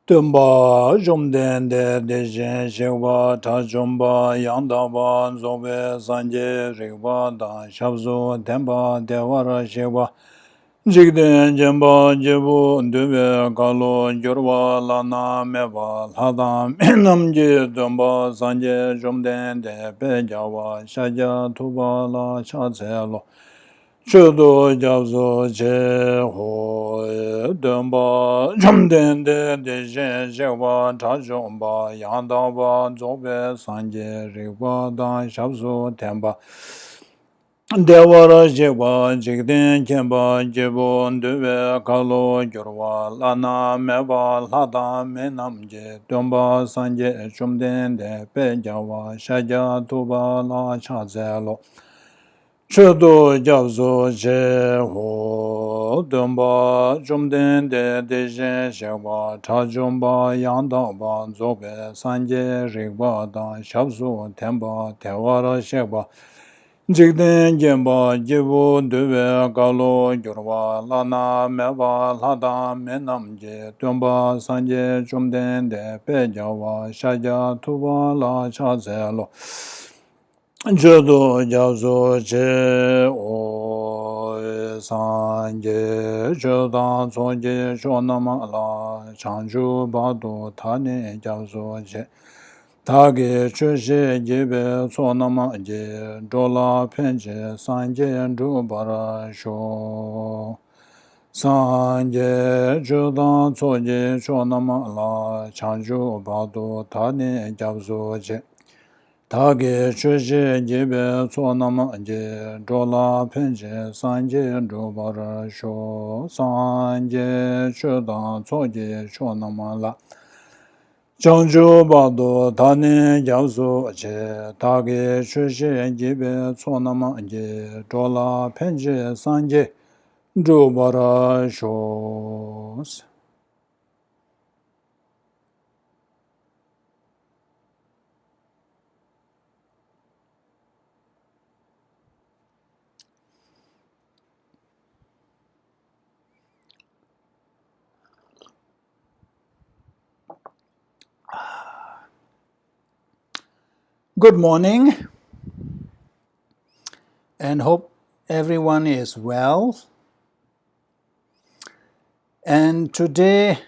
Tumba Jumden de Jen Shewa Ta Jumba Yandaba Zobe Sanje Riwa Da Shabzo Temba Dewara Shewa Jigden Jemba Jebu Dube Galo Jorwa Lana Meva Lada Namji Tumba Sanje Jumden de Pejawa Shaja Tuba La Chazelo Chudo Jabzo Che Ho Demba Jumden de Jen Shewa Tajomba Yandaba Zobe Sanje Riwa Da Shabzo Temba Devara Jewa Jigden Kemba Jebu Dube Kalo Jorwa Lana Meba Lada Menamje Domba Sanje Jumden de Pejawa Shaja Tuba La Chazelo Chudo Jabzo Je Ho Dumba Jumden de Jen Shewa Tajumba Yandaba Zobe Sanje Rigwa Da Shabzo Temba Tewara Shewa Jigden Jemba Jibu Dube Galo Jorwa Lana Meba Lada Menamje Dumba Sanje Jumden de Pejawa Shaja Tuba La Chazelo Jodo Jabzo Che O Sanje Jodan Sonje Shonama La Chanju Bado Tane Jabzo Che Tage Chushe Jibe Sonama Je Dola Penche Sanje Jubara Sho Sanje Jodan Sonje Shonama La Chanju Bado Tane Jabzo Che Tage Chushe Jibe Sonama Je Dola Penche Sanje Jubara Sho Sanje Chodan Soje Shonama La Chanju Bado Tane Jabzo Che Tage Chushe Jibe Sonama Je Dola Penche Sanje Jubara Sho. Good morning, and hope everyone is well. And today,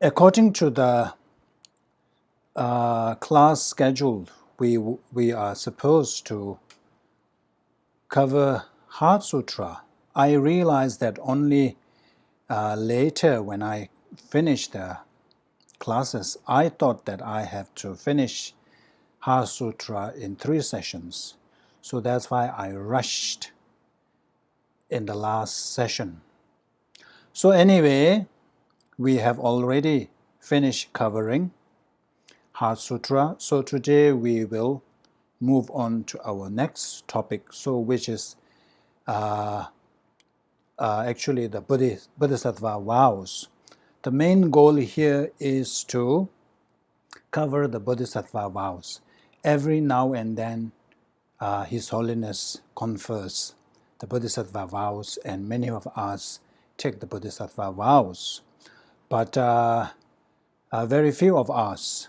according to the class schedule, we are supposed to cover Heart Sutra. I realized that only later when I finished the classes, I thought that I have to finish Heart Sutra in 3 sessions. So that's why I rushed in the last session. So anyway, we have already finished covering Heart Sutra. So today we will move on to our next topic, so which is actually the Bodhisattva vows. The main goal here is to cover the Bodhisattva vows. Every now and then, His Holiness confers the Bodhisattva vows, and many of us take the Bodhisattva vows. But very few of us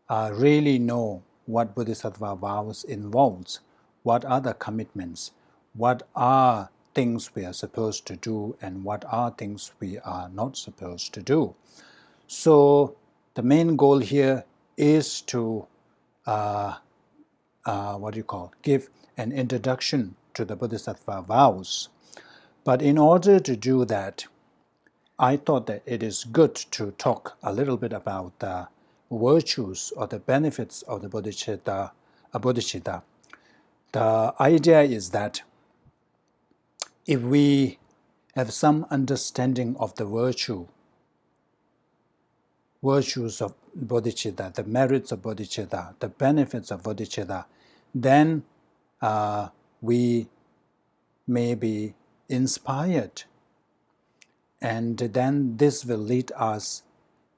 really know what Bodhisattva vows involves, what are the commitments, what are things we are supposed to do, and what are things we are not supposed to do. So the main goal here is to give an introduction to the Bodhisattva vows. But in order to do that, I thought that it is good to talk a little bit about the virtues or the benefits of the Bodhichitta. The idea is that if we have some understanding of the virtues of bodhicitta, the merits of bodhicitta, the benefits of bodhicitta, then we may be inspired, and then this will lead us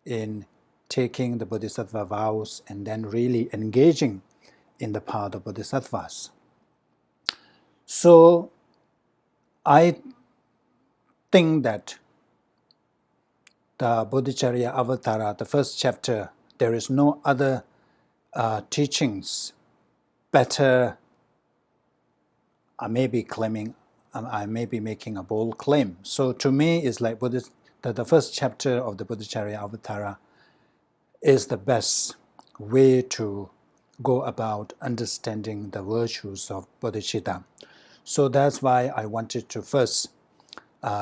in taking the Bodhisattva vows and then really engaging in the path of Bodhisattvas. So I think that the Bodhicaryavatara, the first chapter, there is no other teachings better. I may be making a bold claim. So to me, it's like the first chapter of the Bodhicaryavatara is the best way to go about understanding the virtues of bodhicitta. So that's why I wanted to first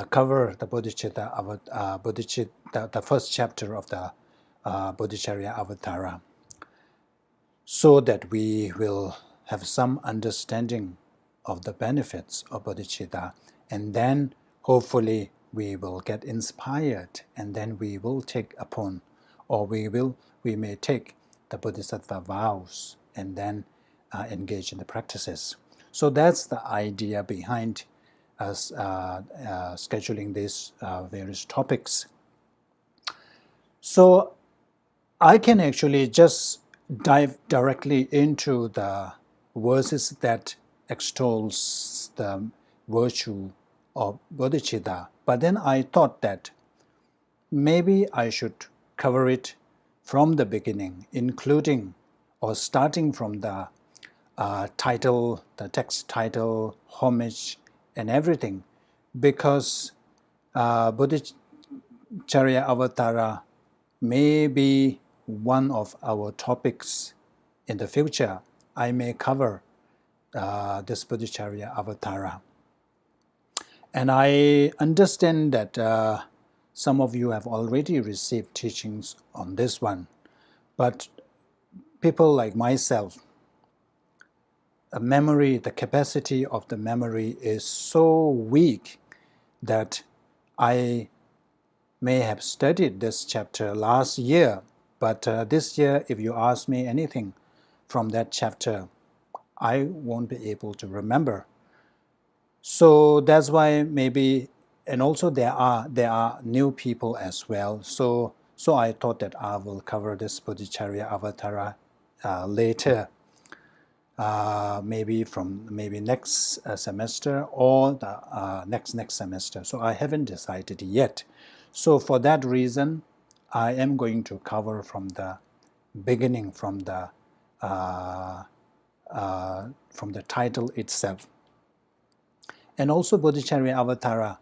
cover the the first chapter of the Bodhicaryavatara, so that we will have some understanding of the benefits of bodhicitta, and then hopefully we will get inspired, and then we will take upon, or we may take the Bodhisattva vows and then engage in the practices. So that's the idea behind us scheduling these various topics. So I can actually just dive directly into the verses that extols the virtue of bodhicitta. But then I thought that maybe I should cover it from the beginning, including or starting from the title, the text title, homage, and everything, because Bodhicaryavatara may be one of our topics in the future. I may cover this Bodhicaryavatara. And I understand that some of you have already received teachings on this one, but people like myself, the capacity of the memory is so weak that I may have studied this chapter last year, but this year, if you ask me anything from that chapter, I won't be able to remember. So that's why maybe, and also there are new people as well. So I thought that I will cover this Bodhicaryavatara later, maybe next semester or the next semester. So I haven't decided yet. So for that reason, I am going to cover from the beginning, from the title itself. And also Bodhicaryavatara,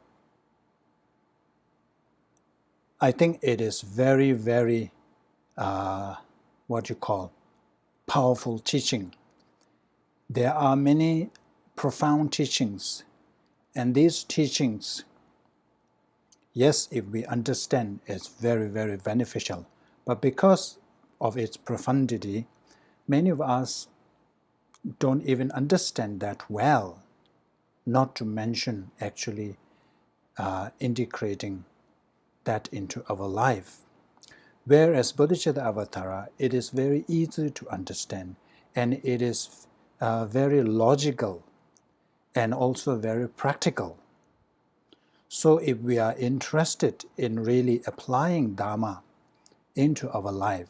I think it is very, very powerful teaching. There are many profound teachings, and these teachings, yes, if we understand, it's very, very beneficial. But because of its profundity, many of us don't even understand that well, not to mention actually integrating that into our life. Whereas Bodhicaryavatara, it is very easy to understand, and it is very logical and also very practical. So if we are interested in really applying Dharma into our life,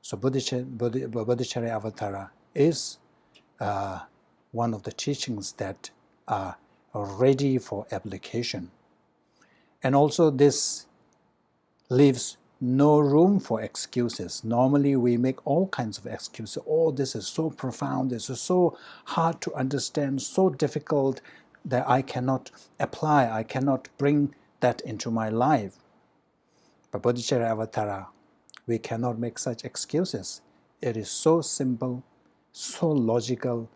so Bodhicaryavatara is one of the teachings that are ready for application. And also this leaves no room for excuses. Normally we make all kinds of excuses. Oh, this is so profound, this is so hard to understand, so difficult that I cannot apply, I cannot bring that into my life. But Bodhicaryavatara, we cannot make such excuses. It is so simple, so logical.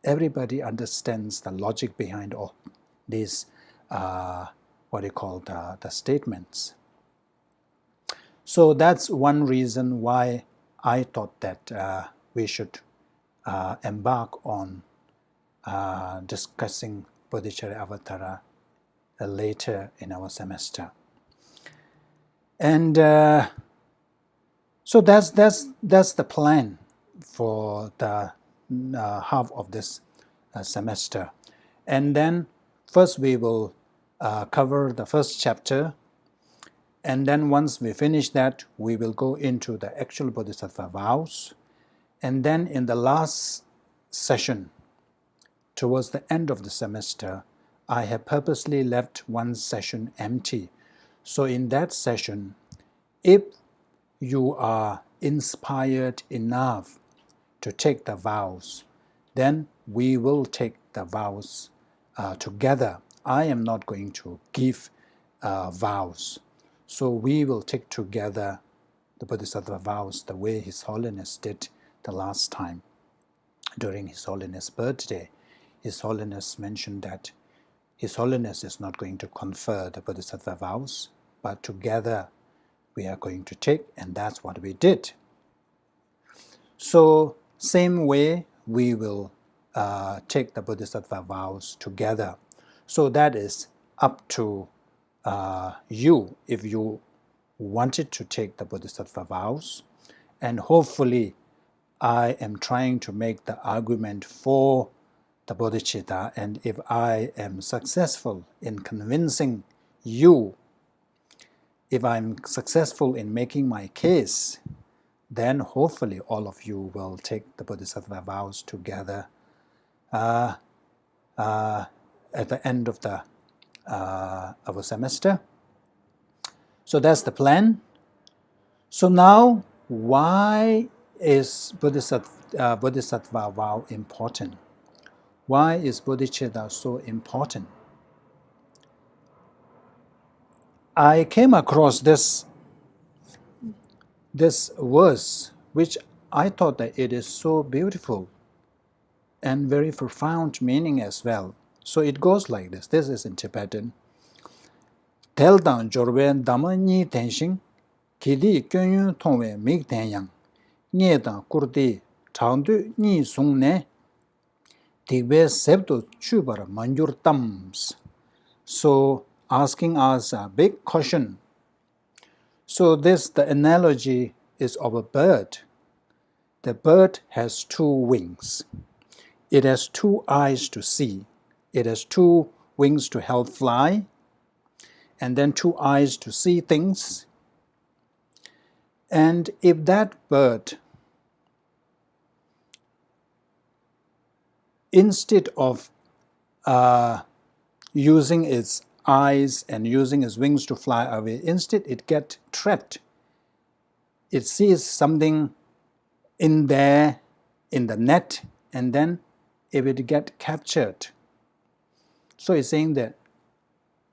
Everybody understands the logic behind all these, the statements. So that's one reason why I thought that we should embark on discussing Bodhicaryavatara later in our semester. And so that's the plan for the half of this semester. And then first we will cover the first chapter, and then once we finish that, we will go into the actual Bodhisattva vows. And then in the last session, towards the end of the semester, I have purposely left one session empty. So in that session, if you are inspired enough to take the vows, then we will take the vows together. I am not going to give vows. So we will take together the Bodhisattva vows the way His Holiness did the last time. During His Holiness' birthday, His Holiness mentioned that His Holiness is not going to confer the Bodhisattva vows, but together we are going to take, and that's what we did. So same way we will take the Bodhisattva vows together. So that is up to you if you wanted to take the Bodhisattva vows, and hopefully I am trying to make the argument for the Bodhichitta, and if I am successful in convincing you, if I'm successful in making my case, then hopefully all of you will take the Bodhisattva vows together at the end of the our semester. So that's the plan. So now, why is Bodhisattva vow important? Why is Bodhichitta so important? I came across this verse, which I thought that it is so beautiful and very profound meaning as well. So it goes like this. This is in Tibetan. Tel dang jorwe dama ni tenshin, kidi kyunyu tongwe mig tenyang, nye dang kurdi changdu ni sungne, tigbe sebto chubar manjur tams. So asking us a big question. So the analogy is of a bird. The bird has two wings. It has two eyes to see. It has two wings to help fly, and then two eyes to see things. And if that bird, instead of using its eyes and using its wings to fly away, instead it gets trapped. It sees something in there, in the net, and then it will get captured. So it's saying that,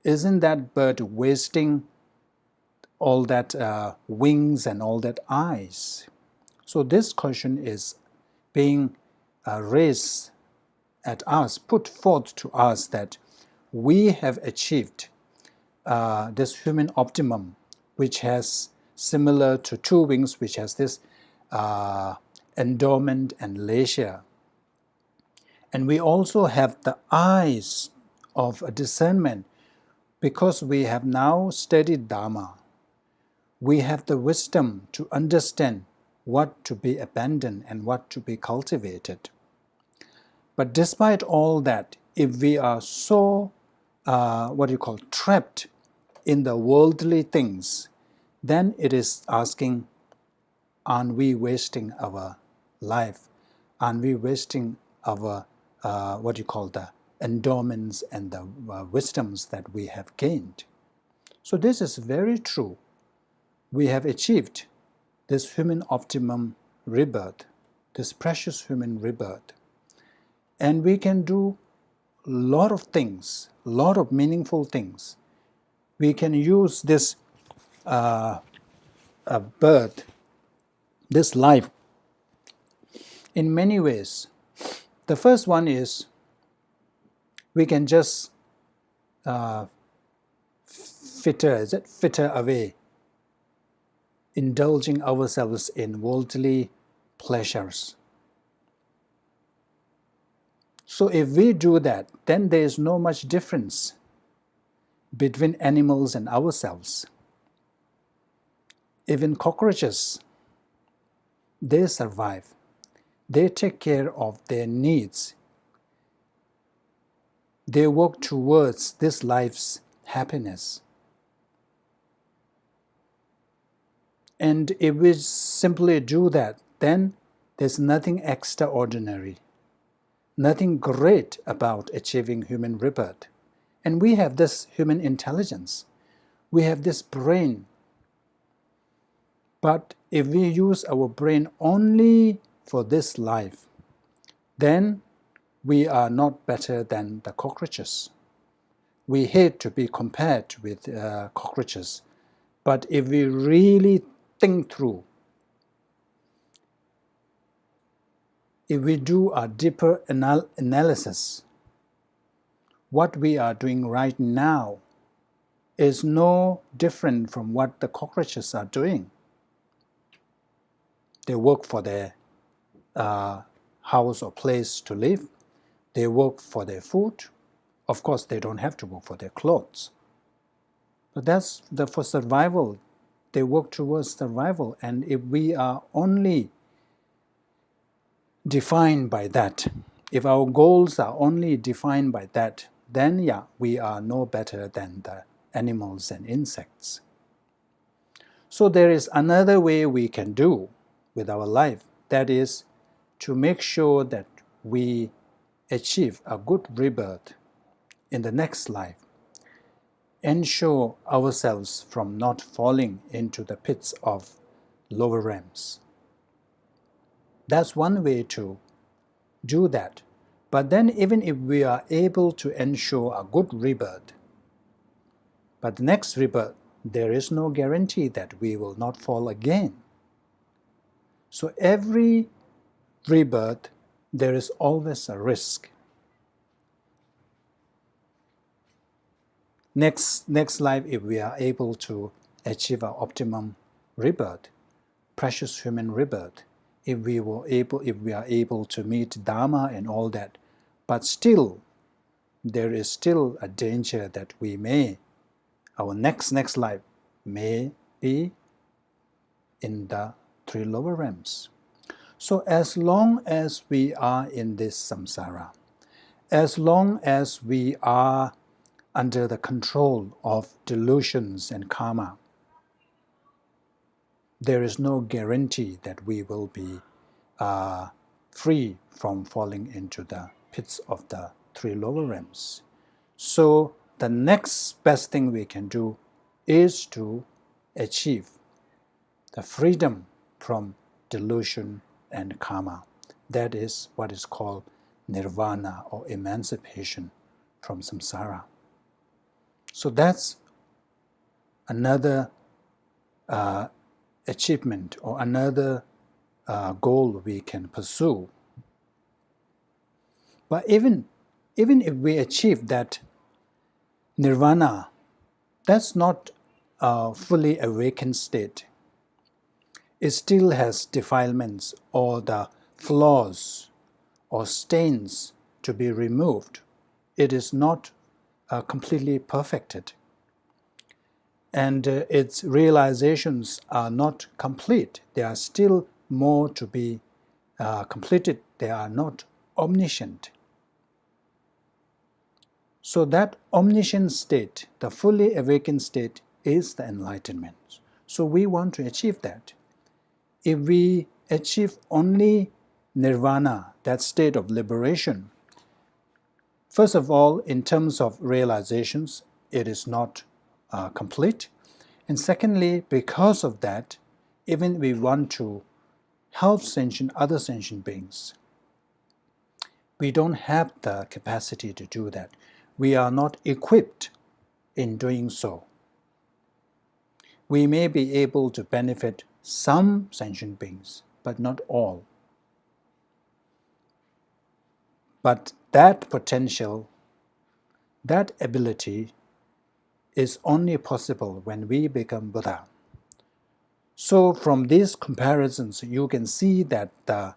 isn't that bird wasting all that wings and all that eyes? So this question is being raised at us, put forth to us, that we have achieved this human optimum, which has similar to two wings, which has this endowment and leisure. And we also have the eyes of a discernment, because we have now studied Dharma. We have the wisdom to understand what to be abandoned and what to be cultivated. But despite all that, if we are so trapped in the worldly things, then it is asking, aren't we wasting our life? Aren't we wasting our, the endowments and the wisdoms that we have gained? So this is very true. We have achieved this human optimum rebirth, this precious human rebirth. And we can do a lot of things, a lot of meaningful things. We can use this birth, this life, in many ways. The first one is we can just fitter away, indulging ourselves in worldly pleasures. So if we do that, then there is no much difference between animals and ourselves. Even cockroaches, they survive. They take care of their needs. They work towards this life's happiness. And if we simply do that, then there's nothing extraordinary, nothing great about achieving human rebirth. And we have this human intelligence. We have this brain. But if we use our brain only for this life, then we are not better than the cockroaches. We hate to be compared with cockroaches. But if we really think through, if we do a deeper analysis, what we are doing right now is no different from what the cockroaches are doing. They work for their house or place to live. They work for their food. Of course, they don't have to work for their clothes. But that's for survival. They work towards survival. And if we are only defined by that, if our goals are only defined by that, then yeah, we are no better than the animals and insects. So there is another way we can do with our life, that is to make sure that we achieve a good rebirth in the next life, ensure ourselves from not falling into the pits of lower realms. That's one way to do that. But then even if we are able to ensure a good rebirth, but the next rebirth, there is no guarantee that we will not fall again. So every rebirth, there is always a risk. Next life, if we are able to achieve our optimum rebirth, precious human rebirth, if we are able to meet Dharma and all that, but still, there is still a danger that our next life may be in the three lower realms. So as long as we are in this samsara, as long as we are under the control of delusions and karma, there is no guarantee that we will be free from falling into the pits of the three lower realms. So the next best thing we can do is to achieve the freedom from delusion and karma. That is what is called nirvana, or emancipation from samsara. So that's another achievement or another goal we can pursue. But even if we achieve that nirvana, that's not a fully awakened state. It still has defilements or the flaws or stains to be removed. It is not completely perfected. And its realizations are not complete. There are still more to be completed. They are not omniscient. So that omniscient state, the fully awakened state, is the enlightenment. So we want to achieve that. If we achieve only nirvana, that state of liberation, first of all, in terms of realizations, it is not complete. And secondly, because of that, even we want to help other sentient beings, we don't have the capacity to do that. We are not equipped in doing so. We may be able to benefit some sentient beings, but not all. But that potential, that ability is only possible when we become Buddha. So from these comparisons, you can see that the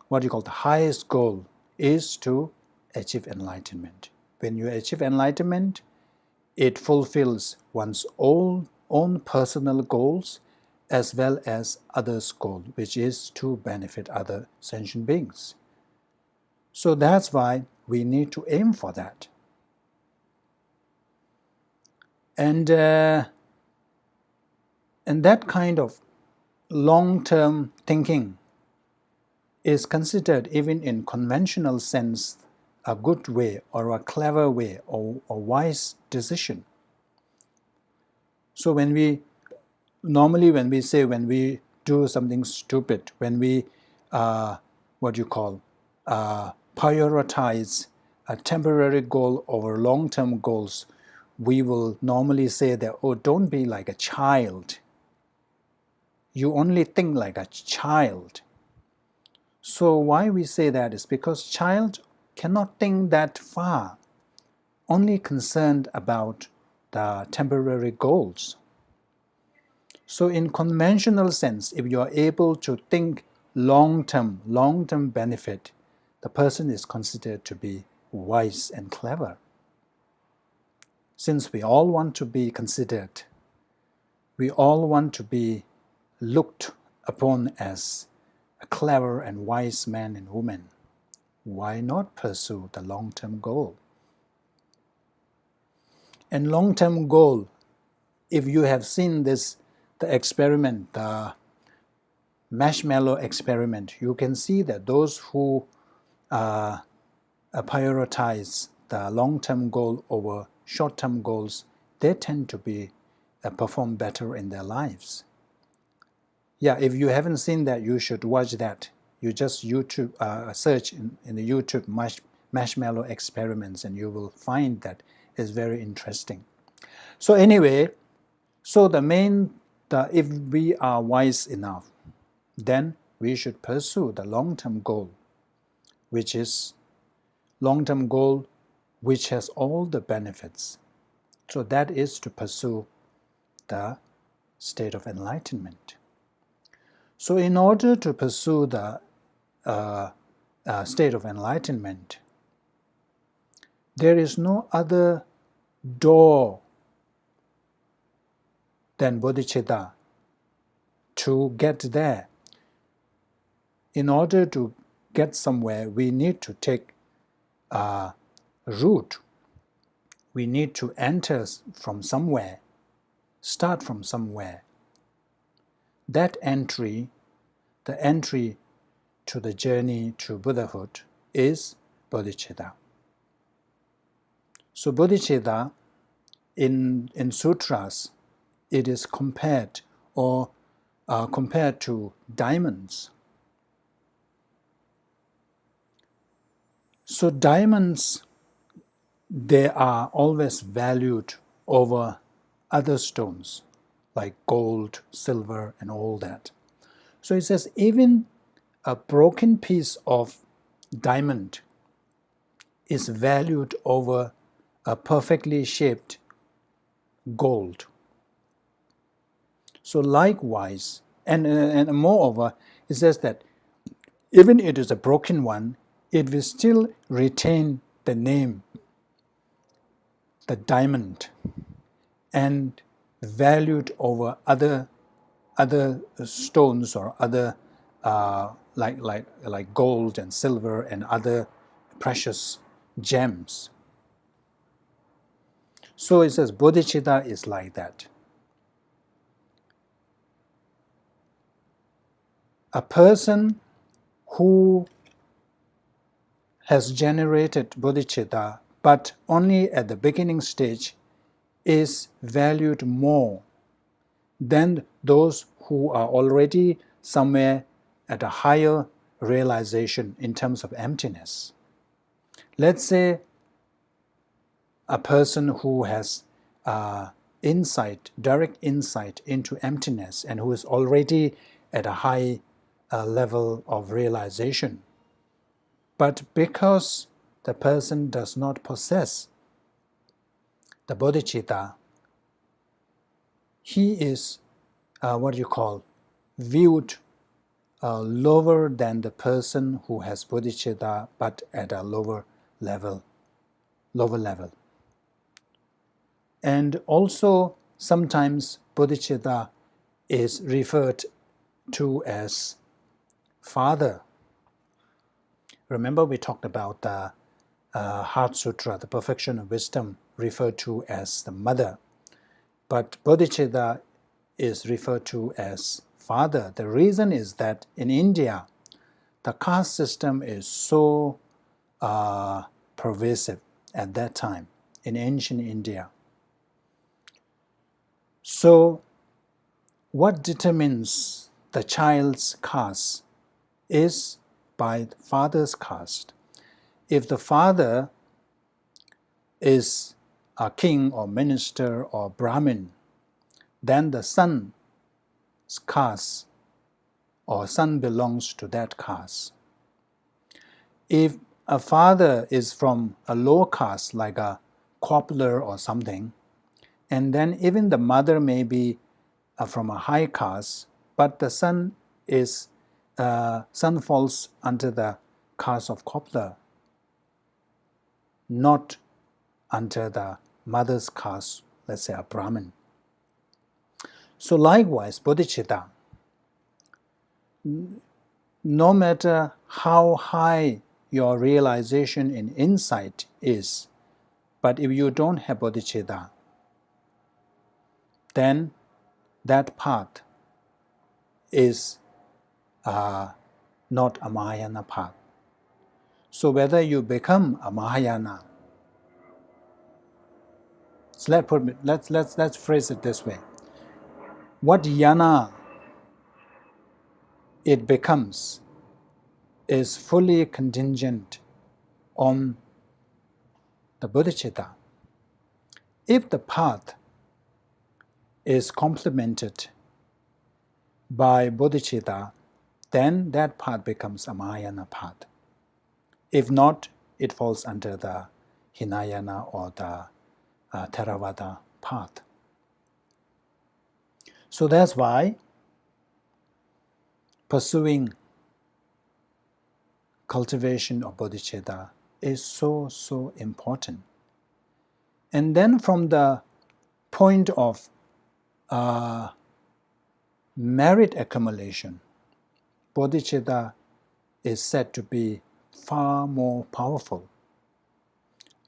what you call the highest goal is to achieve enlightenment. When you achieve enlightenment, it fulfills one's own personal goals as well as others' goal, which is to benefit other sentient beings. So that's why we need to aim for that. And that kind of long-term thinking is considered, even in conventional sense, a good way or a clever way or a wise decision. So when we do something stupid, when we prioritize a temporary goal over long-term goals, we will normally say that, oh, don't be like a child. You only think like a child. So why we say that is because child cannot think that far, only concerned about the temporary goals. So in conventional sense, if you are able to think long-term benefit, the person is considered to be wise and clever. Since we all want to be considered, we all want to be looked upon as a clever and wise man and woman, why not pursue the long-term goal? And long-term goal, if you have seen the experiment, the marshmallow experiment, you can see that those who prioritize the long-term goal over short-term goals, they tend to perform better in their lives. Yeah, if you haven't seen that, you should watch that. You just search in the YouTube marshmallow experiments, and you will find that it's very interesting. So anyway, if we are wise enough, then we should pursue the long-term goal, which has all the benefits. So that is to pursue the state of enlightenment. So in order to pursue the state of enlightenment, there is no other door than bodhicitta to get there. In order to get somewhere, we need to take a route. We need to enter from somewhere, start from somewhere. That entry, the entry to the journey to Buddhahood, is bodhicitta. So bodhicitta, in sutras, it is compared to diamonds. So diamonds, they are always valued over other stones like gold, silver, and all that. So it says even a broken piece of diamond is valued over a perfectly shaped gold. So likewise, and moreover, it says that even it is a broken one, it will still retain the name, the diamond, and valued over other stones or other like gold and silver and other precious gems. So it says bodhicitta is like that. A person who has generated bodhicitta, but only at the beginning stage, is valued more than those who are already somewhere at a higher realization in terms of emptiness. Let's say a person who has insight, direct insight into emptiness, and who is already at a high level of realization. But because the person does not possess the bodhicitta, he is viewed lower than the person who has bodhicitta but at a lower level. And also sometimes bodhicitta is referred to as father. Remember we talked about the Heart Sutra, the perfection of wisdom, referred to as the mother. But bodhicitta is referred to as father. The reason is that in India, the caste system is so pervasive at that time, in ancient India. So what determines the child's caste is by the father's caste. If the father is a king or minister or Brahmin, then the son's caste or son belongs to that caste. If a father is from a low caste like a cobbler or something, and then even the mother may be from a high caste, but the son falls under the caste of cobbler, not under the mother's caste, let's say a Brahmin. So likewise, bodhicitta, no matter how high your realization in insight is, but if you don't have bodhicitta, then that path is not a Mahayana path. So whether you become a Mahayana, so let's phrase it this way. What yana it becomes is fully contingent on the bodhicitta. If the path is complemented by bodhicitta, then that path becomes a Mahayana path. If not, it falls under the Hinayana or the Theravada path. So that's why pursuing cultivation of bodhicitta is so important. And then from the point of merit accumulation, bodhicitta is said to be far more powerful.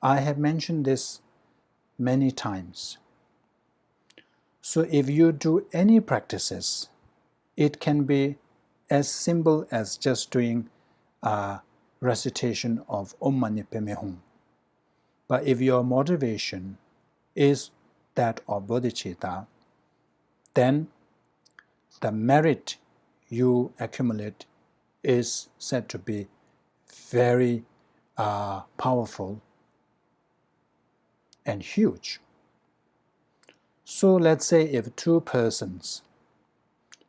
I have mentioned this many times. So if you do any practices, it can be as simple as just doing a recitation of Om Mani Padme Hum. But if your motivation is that of bodhicitta, then the merit you accumulate is said to be very powerful and huge. So let's say if two persons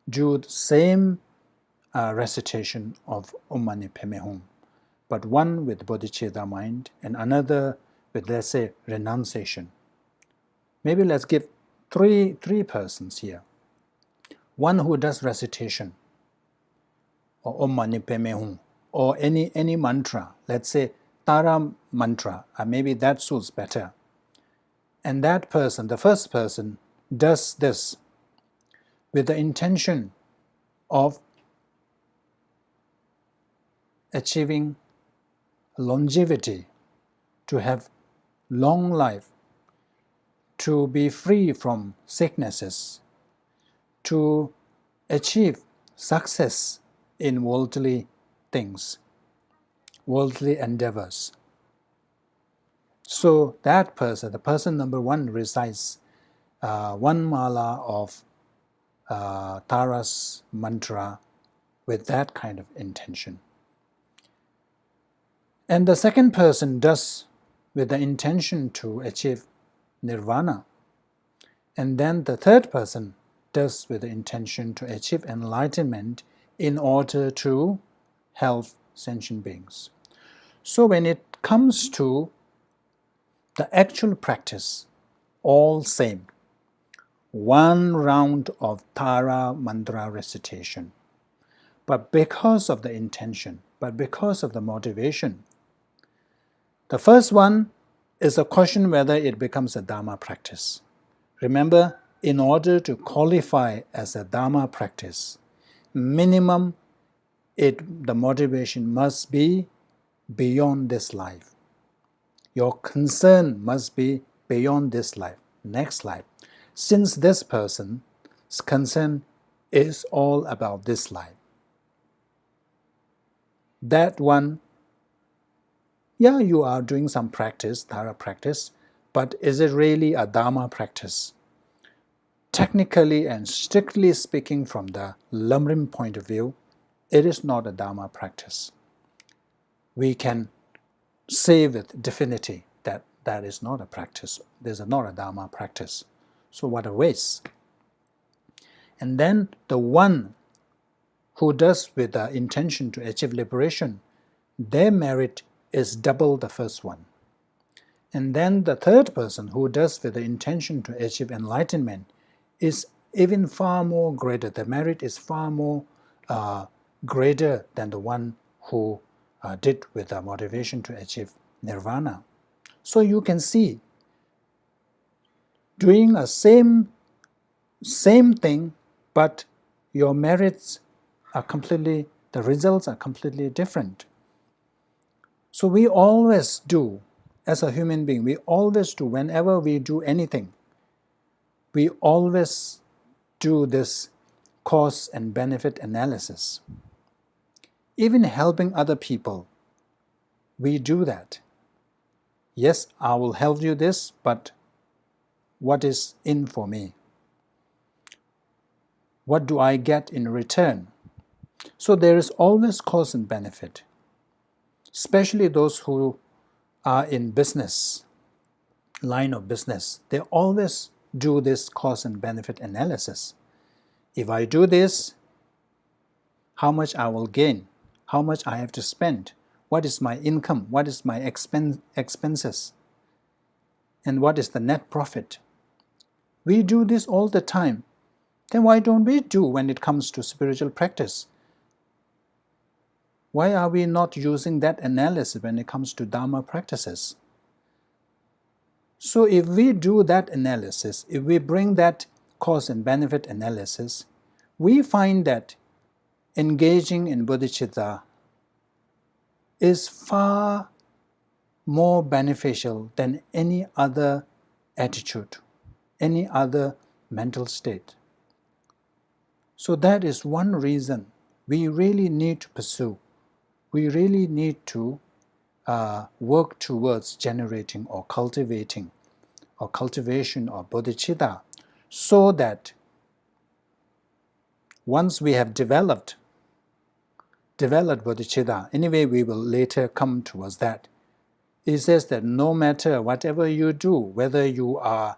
do the same recitation of Om Mani Padme Hum, but one with bodhicitta mind and another with, let's say, renunciation. Maybe let's give three persons here. One who does recitation or Om Mani Padme Hum or any mantra, let's say Tara mantra, maybe that suits better. And that person, the first person, does this with the intention of achieving longevity, to have long life, to be free from sicknesses, to achieve success in worldly things, worldly endeavors. So that person, the person number one, recites one mala of Tara's mantra with that kind of intention. And the second person does with the intention to achieve nirvana. And then the third person does with the intention to achieve enlightenment in order to help sentient beings. So when it comes to the actual practice, all same. One round of Tara mantra recitation. But because of the intention, but because of the motivation, the first one is a question whether it becomes a Dharma practice. Remember, in order to qualify as a Dharma practice, minimum the motivation must be beyond this life. Your concern must be beyond this life, next life. Since this person's concern is all about this life. That one, yeah, you are doing some practice, Tara practice, but is it really a Dharma practice? Technically and strictly speaking, from the Lamrim point of view, it is not a Dharma practice. We can say with definity that that is not a practice. This is not a Dharma practice. So what a waste. And then the one who does with the intention to achieve liberation, their merit is double the first one. And then the third person who does with the intention to achieve enlightenment is even far more greater. The merit is far more greater than the one who did with the motivation to achieve nirvana. So you can see, doing a same thing, but your merits are completely, the results are completely different. So we always do, as a human being, we always do, whenever we do anything, we always do this cause and benefit analysis. Even helping other people, we do that. Yes, I will help you this, but what is in for me? What do I get in return? So there is always cause and benefit, especially those who are in business, line of business. They always do this cause and benefit analysis. If I do this, how much I will gain, how much I have to spend, what is my income, what is my expenses, and what is the net profit. We do this all the time. Then why don't we do when it comes to spiritual practice? Why are we not using that analysis when it comes to Dharma practices? So if we do that analysis, if we bring that cause and benefit analysis, we find that engaging in Bodhichitta is far more beneficial than any other attitude, any other mental state. So that is one reason we really need to pursue. We really need to work towards generating or cultivating or cultivation of bodhicitta, so that once we have developed bodhicitta, anyway we will later come towards that. It says that no matter whatever you do, whether you are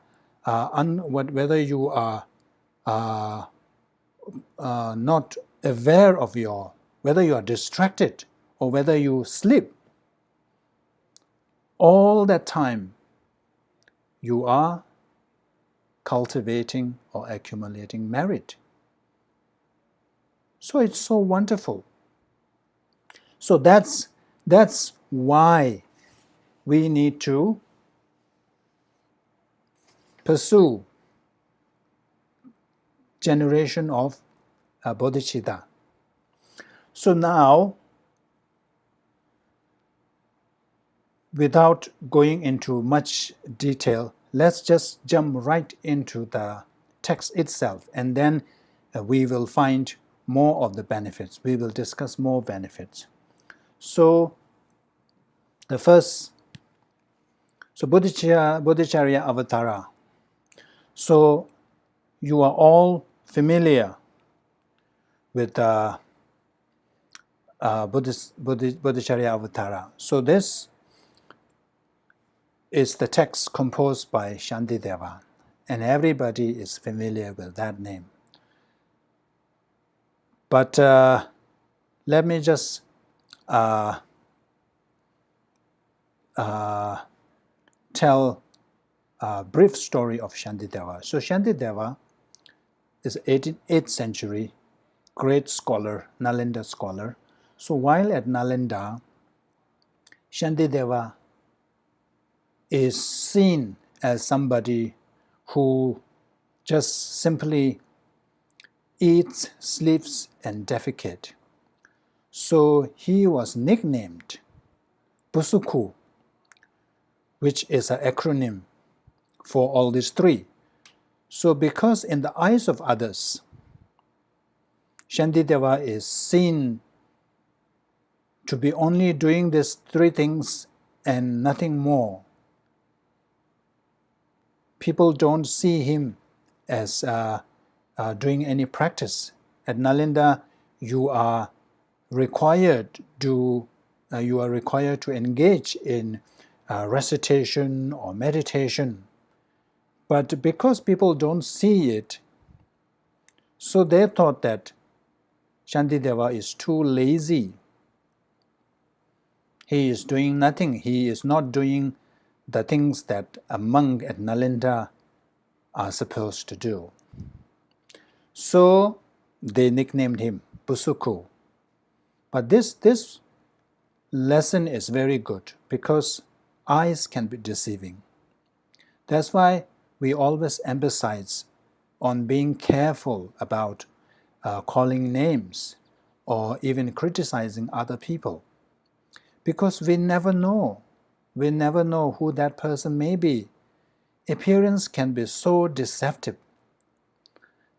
not aware of whether you are distracted or whether you sleep, all that time you are cultivating or accumulating merit. So it's so wonderful. So that's why we need to pursue generation of bodhicitta. So now, without going into much detail, let's just jump right into the text itself, and then we will find more of the benefits. We will discuss more benefits. So the first, so Bodhicaryavatara. So you are all familiar with Bodhicaryavatara. So this is the text composed by Shantideva, and everybody is familiar with that name. But let me just tell a brief story of Shantideva. So Shantideva is 8th century great scholar, Nalanda scholar. So while at Nalanda, Shantideva is seen as somebody who just simply eats, sleeps, and defecates. So he was nicknamed Busuku, which is an acronym for all these three. So because in the eyes of others, Shantideva is seen to be only doing these three things and nothing more, people don't see him as doing any practice. At Nalanda, you are required to engage in recitation or meditation. But because people don't see it, so they thought that Shantideva is too lazy. He is doing nothing. He is not doing the things that a monk at Nalanda are supposed to do. So they nicknamed him Busuku. But this lesson is very good because eyes can be deceiving. That's why we always emphasize on being careful about calling names or even criticizing other people, because we never know. We never know who that person may be. Appearance can be so deceptive.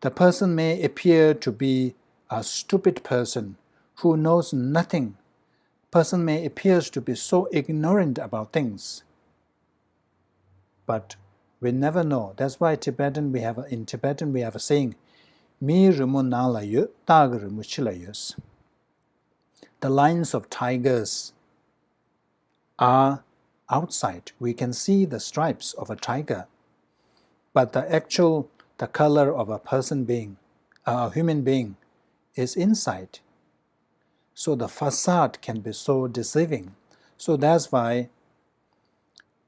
The person may appear to be a stupid person who knows nothing. Person may appear to be so ignorant about things. But we never know. That's why in Tibetan we have a saying, Mi rimu nalayu, tag rimu chilayus. The lines of tigers are outside. We can see the stripes of a tiger, but the color of a human being is inside. So the facade can be so deceiving. So that's why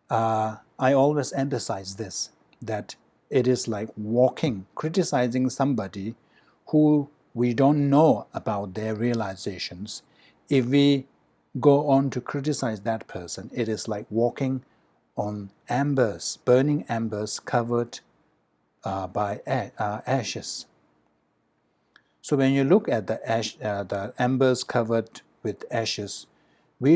I always emphasize this, that it is like criticizing somebody who we don't know about their realizations. If we go on to criticize that person, it is like walking on embers, burning embers covered by ashes. So when you look at the embers covered with ashes, we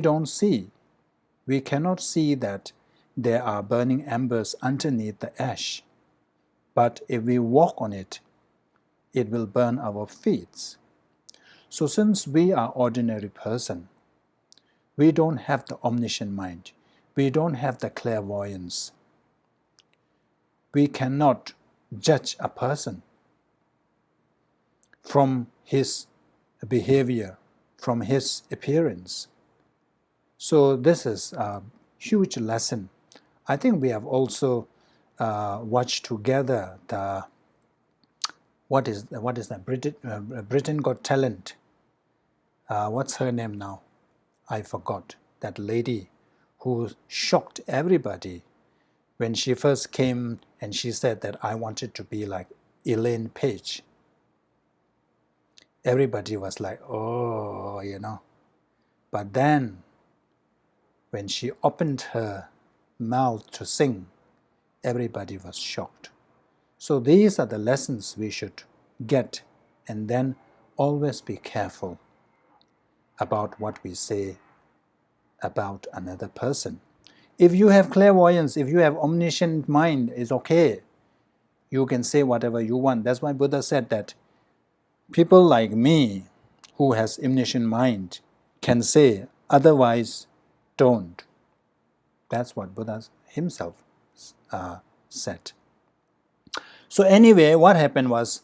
cannot see that there are burning embers underneath the ash. But if we walk on it, it will burn our feet. So since we are ordinary person, we don't have the omniscient mind. We don't have the clairvoyance. We cannot judge a person from his behavior, from his appearance. So this is a huge lesson. I think we have also watched together the what is that Britain Got Talent. What's her name now? I forgot. That lady who shocked everybody when she first came and she said that I wanted to be like Elaine Page. Everybody was like, oh, But then when she opened her mouth to sing, everybody was shocked. So these are the lessons we should get, and then always be careful about what we say about another person. If you have clairvoyance, if you have omniscient mind, it's okay. You can say whatever you want. That's why Buddha said that people like me who has omniscient mind can say, otherwise don't. That's what Buddha himself said. So anyway, what happened was,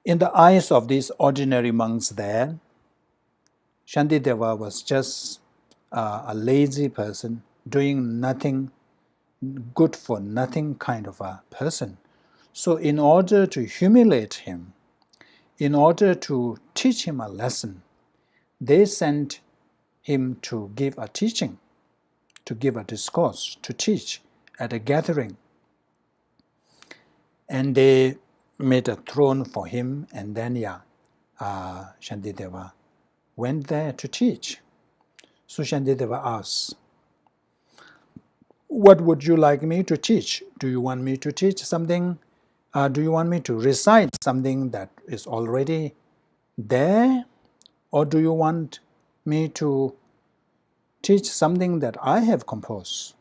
in the eyes of these ordinary monks there, Shantideva was just a lazy person, doing nothing, good for nothing kind of a person. So in order to humiliate him, in order to teach him a lesson, they sent him to give a teaching, to give a discourse, to teach at a gathering. And they made a throne for him, and then Shantideva went there to teach. So Shantideva asked, what would you like me to teach? Do you want me to teach something? Do you want me to recite something that is already there? Or do you want me to teach something that I have composed?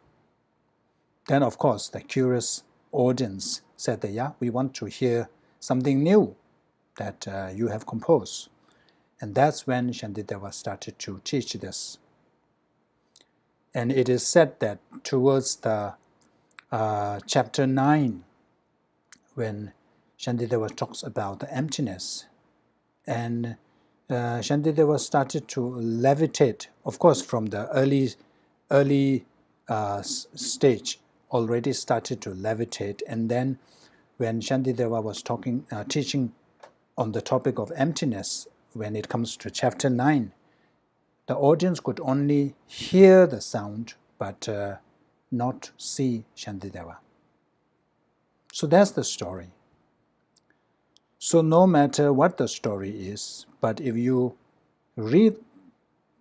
Then, of course, the curious audience said that, yeah, we want to hear something new that you have composed. And that's when Shantideva started to teach this. And it is said that towards the chapter 9, when Shantideva talks about the emptiness, and Shantideva started to levitate, of course, from the early stage, already started to levitate. And then when Shantideva was teaching on the topic of emptiness, when it comes to chapter 9, the audience could only hear the sound, but not see Shantideva. So that's the story. So no matter what the story is, but if you read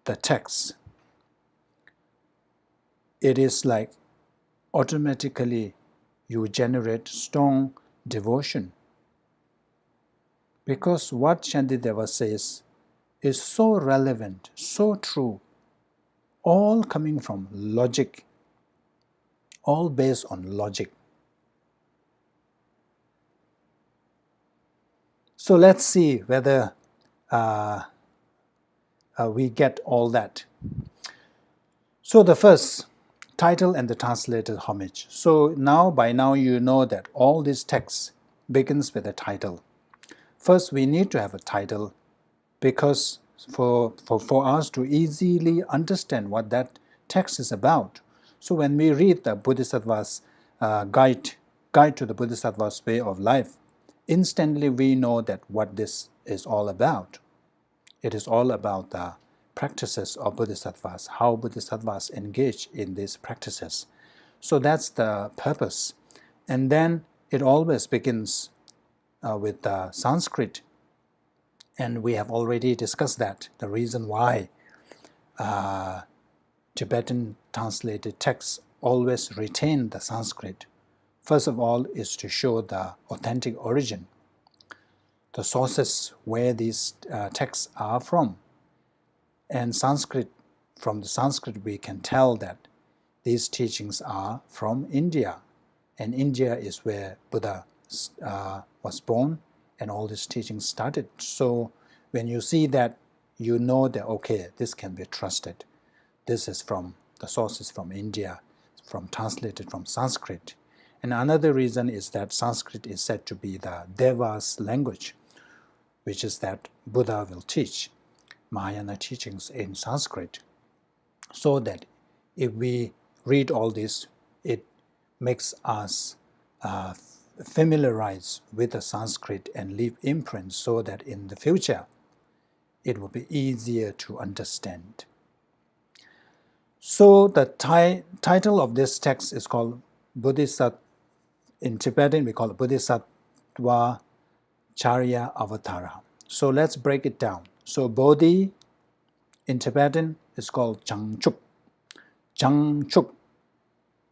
the text, it is like automatically you generate strong devotion. Because what Shantideva says is so relevant, so true, all coming from logic, all based on logic. So let's see whether we get all that. So the first, title and the translated homage. So by now you know that all these texts begins with a title. First, we need to have a title because for us to easily understand what that text is about. So when we read the Bodhisattva's guide to the Bodhisattva's way of life, instantly we know that what this is all about. It is all about the practices of Bodhisattvas, how Bodhisattvas engage in these practices. So that's the purpose. And then it always begins with the Sanskrit. And we have already discussed that, the reason why Tibetan translated texts always retain the Sanskrit. First of all is to show the authentic origin, the sources where these texts are from. And Sanskrit, from the Sanskrit we can tell that these teachings are from India. And India is where Buddha was born and all these teachings started. So when you see that, you know that, okay, this can be trusted. This is from, the source is from India, translated from Sanskrit. And another reason is that Sanskrit is said to be the Deva's language, which is that Buddha will teach Mahayana teachings in Sanskrit. So that if we read all this, it makes us familiarize with the Sanskrit and leave imprints so that in the future it will be easier to understand. So the title of this text is called Bodhisattva. In Tibetan we call it Bodhicaryavatara. So let's break it down. So Bodhi in Tibetan is called Changchuk. Changchuk,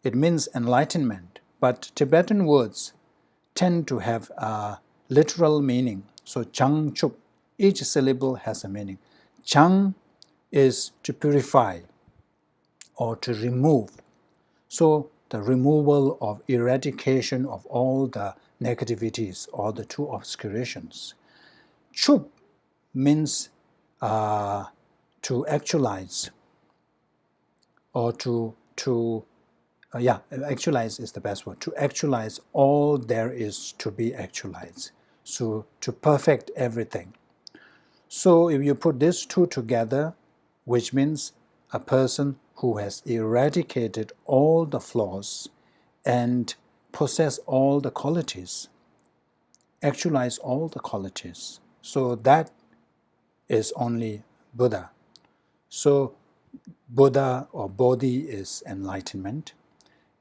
it means enlightenment, but Tibetan words tend to have a literal meaning. So Changchuk, each syllable has a meaning. Chang is to purify or to remove. So the removal of eradication of all the negativities or the two obscurations. Chup means to actualize, or actualize is the best word, to actualize all there is to be actualized, so to perfect everything. So if you put these two together, which means a person who has eradicated all the flaws and possess all the qualities, actualize all the qualities, so that is only Buddha. So Buddha or Bodhi is enlightenment,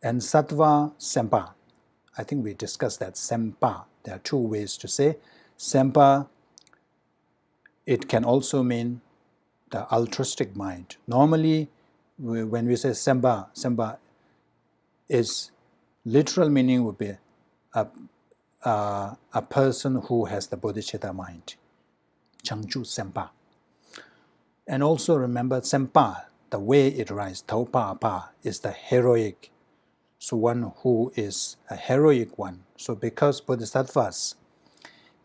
and Sattva, Sempa. I think we discussed that, Sempa. There are two ways to say. Sempa, it can also mean the altruistic mind. Normally, when we say Sempa, Sempa is literal meaning would be a person who has the Bodhichitta mind. Changju Sempa. And also remember Sempa, the way it rises, Taupa Pa, is the heroic. So one who is a heroic one. So because Bodhisattvas,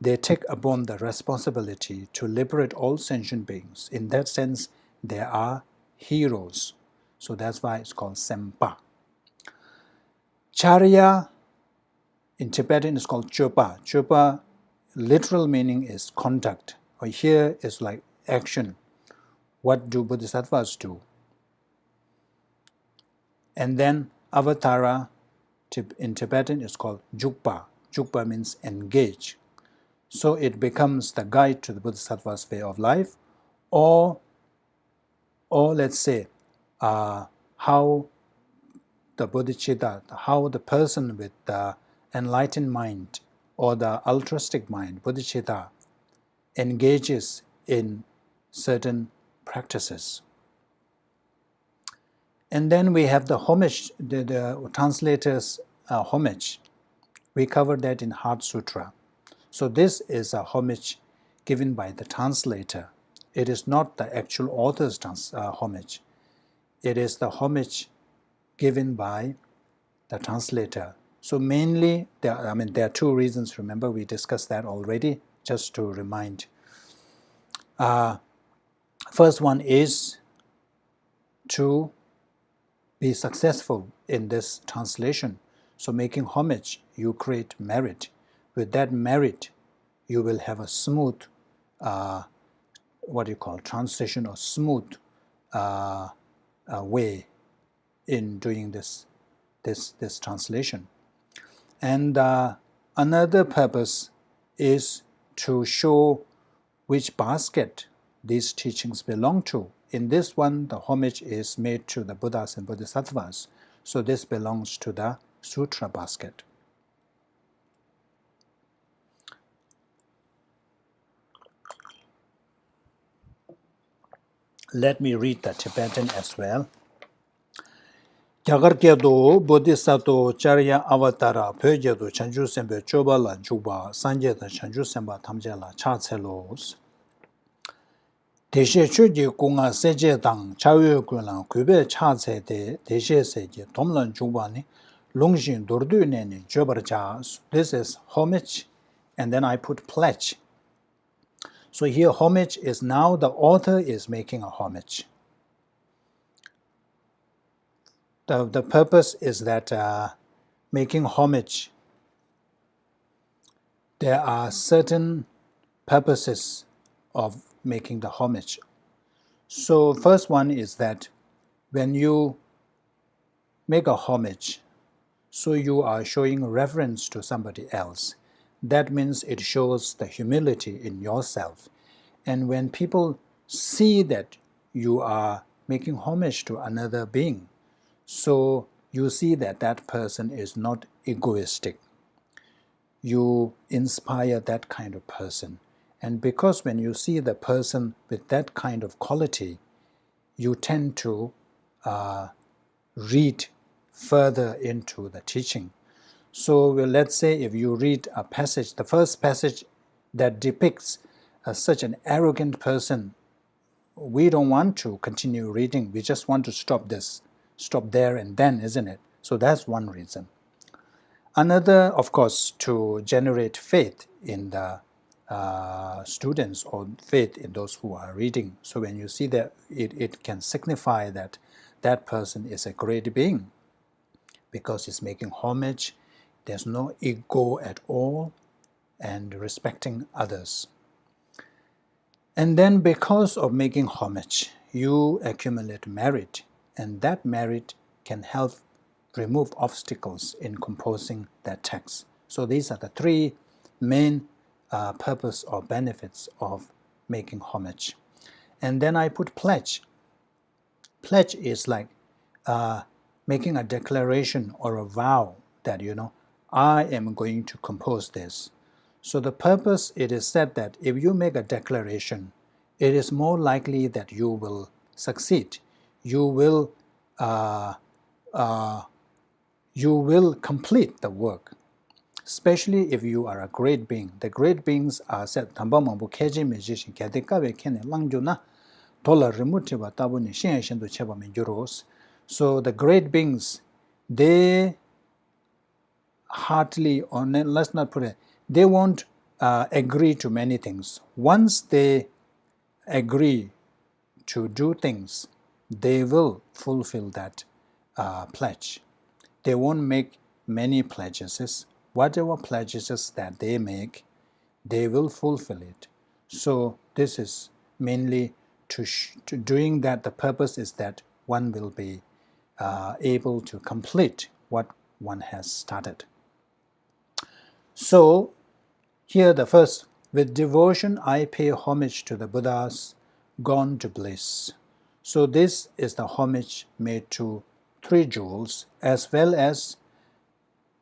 they take upon the responsibility to liberate all sentient beings. In that sense, they are heroes. So that's why it's called Sempa. Charya, in Tibetan, is called Chopa. Chopa, literal meaning is conduct. Or here is like action. What do Bodhisattvas do? And then Avatara, in Tibetan, is called Jukpa. Jukpa means engage. So it becomes the guide to the Bodhisattva's way of life, or let's say, how the Bodhicitta, how the person with the enlightened mind or the altruistic mind, Bodhicitta, engages in certain practices. And then we have the homage, the translator's homage. We covered that in Heart Sutra. So this is a homage given by the translator. It is not the actual author's homage. It is the homage given by the translator. So mainly, there are two reasons. Remember, we discussed that already, just to remind. First one is to be successful in this translation. So making homage, you create merit. With that merit, you will have a smooth, translation, or smooth way in doing this translation. And another purpose is to show which basket these teachings belong to. In this one, the homage is made to the Buddhas and Bodhisattvas. So this belongs to the Sutra basket. Let me read the Tibetan as well. Gyagarkedo Bodhisattva Charyavatara Pöjedo Chanju Sembe Chobala Juba Sanjeta Chanju Semba Tamjala Chacelos. Deshe Chuji Kunga Seje Dang Chawe Kulang Kube Chace de Deshe Seje Tomlan Jubani Lungshin Durdu Nene Jobarja. This is homage, and then I put pledge. So here homage is now the author is making a homage. The purpose is that making homage, there are certain purposes of making the homage. So first one is that when you make a homage, so you are showing reverence to somebody else. That means it shows the humility in yourself. And when people see that you are making homage to another being, so you see that that person is not egoistic. You inspire that kind of person. And because when you see the person with that kind of quality, you tend to read further into the teaching. So let's say if you read a passage, the first passage that depicts such an arrogant person, we don't want to continue reading. We just want to stop there and then, isn't it? So that's one reason. Another, of course, to generate faith in the students or faith in those who are reading. So when you see that, it can signify that that person is a great being because he's making homage. There's no ego at all and respecting others. And then because of making homage, you accumulate merit, and that merit can help remove obstacles in composing that text. So these are the three main purpose or benefits of making homage. And then I put pledge. Pledge is like making a declaration or a vow that, I am going to compose this. So the purpose, it is said that if you make a declaration, it is more likely that you will succeed. You will complete the work, especially if you are a great being. The great beings are said, so the great beings, they hardly, or let's not put it, they won't agree to many things. Once they agree to do things, they will fulfill that pledge. They won't make many pledges. Whatever pledges that they make, they will fulfill it. So this is mainly to doing that. The purpose is that one will be able to complete what one has started. So here the first, with devotion I pay homage to the Buddhas gone to bliss. So this is the homage made to three jewels, as well as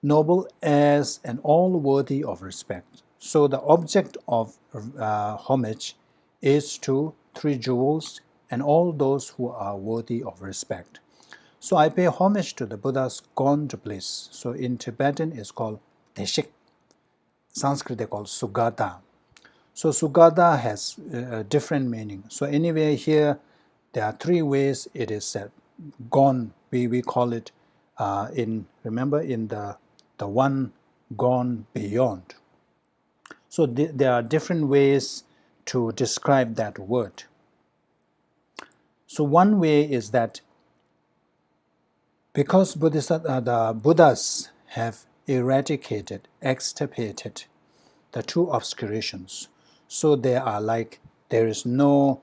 noble as and all worthy of respect. So the object of homage is to three jewels and all those who are worthy of respect. So I pay homage to the Buddhas gone to bliss. So in Tibetan it's called Deshik. Sanskrit they call Sugata. So Sugata has a different meaning. So anyway, here there are three ways it is said. Gone, we call it in the one gone beyond. So there are different ways to describe that word. So one way is that because the Buddhas have eradicated, extirpated the two obscurations, so there is no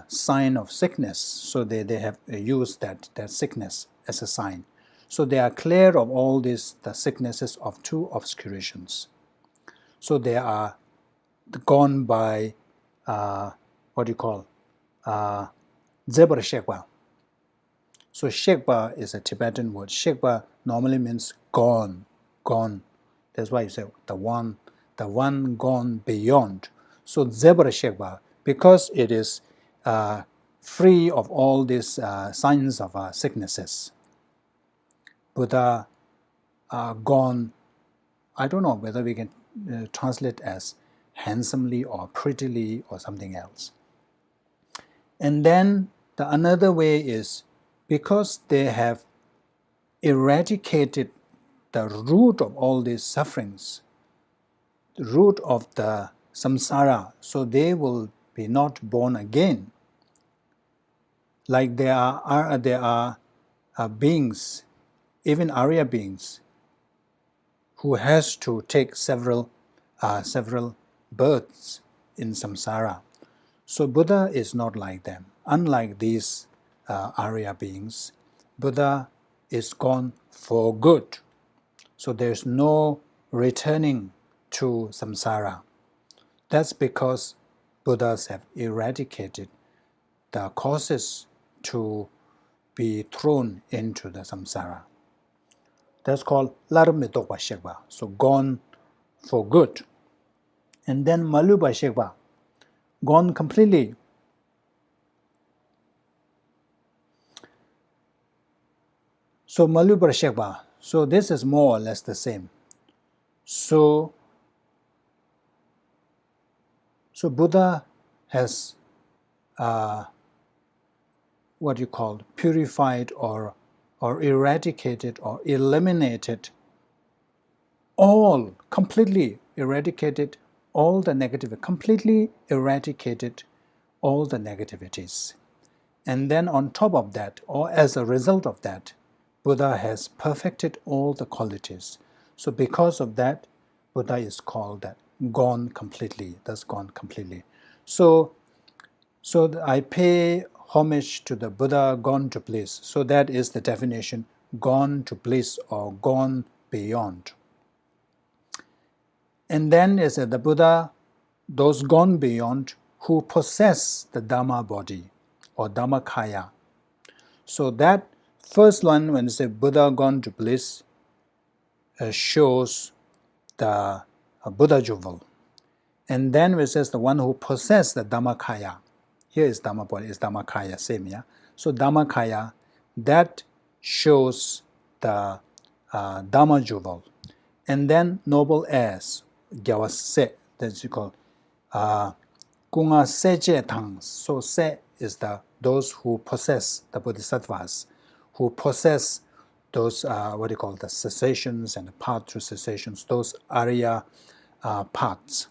sign of sickness. So they have used that sickness as a sign. So they are clear of all the sicknesses of two obscurations. So they are gone by what do you call zebra shekpa. So shekpa is a Tibetan word. Shekpa normally means gone. That's why you say the one gone beyond. So zebra shekpa, because it is free of all these signs of sicknesses. Buddha gone, I don't know whether we can translate as handsomely or prettily or something else. And then another way is because they have eradicated the root of all these sufferings, the root of the samsara, so they will be not born again. Like there are beings, even Arya beings, who has to take several births in samsara. So Buddha is not like them. Unlike these Arya beings, Buddha is gone for good. So there's no returning to samsara. That's because Buddhas have eradicated the causes to be thrown into the samsara. That's called Larmitokpa Shekpa, so gone for good. And then Malupa Shekpa, gone completely. So Malupa Shekpa, so this is more or less the same. So Buddha has what you call purified or or eradicated or eliminated all, completely eradicated all the negativity, completely eradicated all the negativities. And then on top of that, or as a result of that, Buddha has perfected all the qualities. So because of that, Buddha is called that gone completely, that's gone completely. So I pay homage to the Buddha gone to bliss. So that is the definition, gone to bliss or gone beyond. And then is the Buddha, those gone beyond, who possess the Dhamma body or Dhammakaya. So that first one, when it says Buddha gone to bliss, shows the Buddha jewel. And then it says the one who possesses the Dhammakaya. Here is Dhamma body, is Dhammakaya, same, yeah? So Dhammakaya, that shows the Dhamma jewel. And then noble heirs, Gyawas Se, that's called Kunga Seje Tang. So Se is those who possess the Bodhisattvas, who possess those, the cessations and the path to cessations, those Arya paths,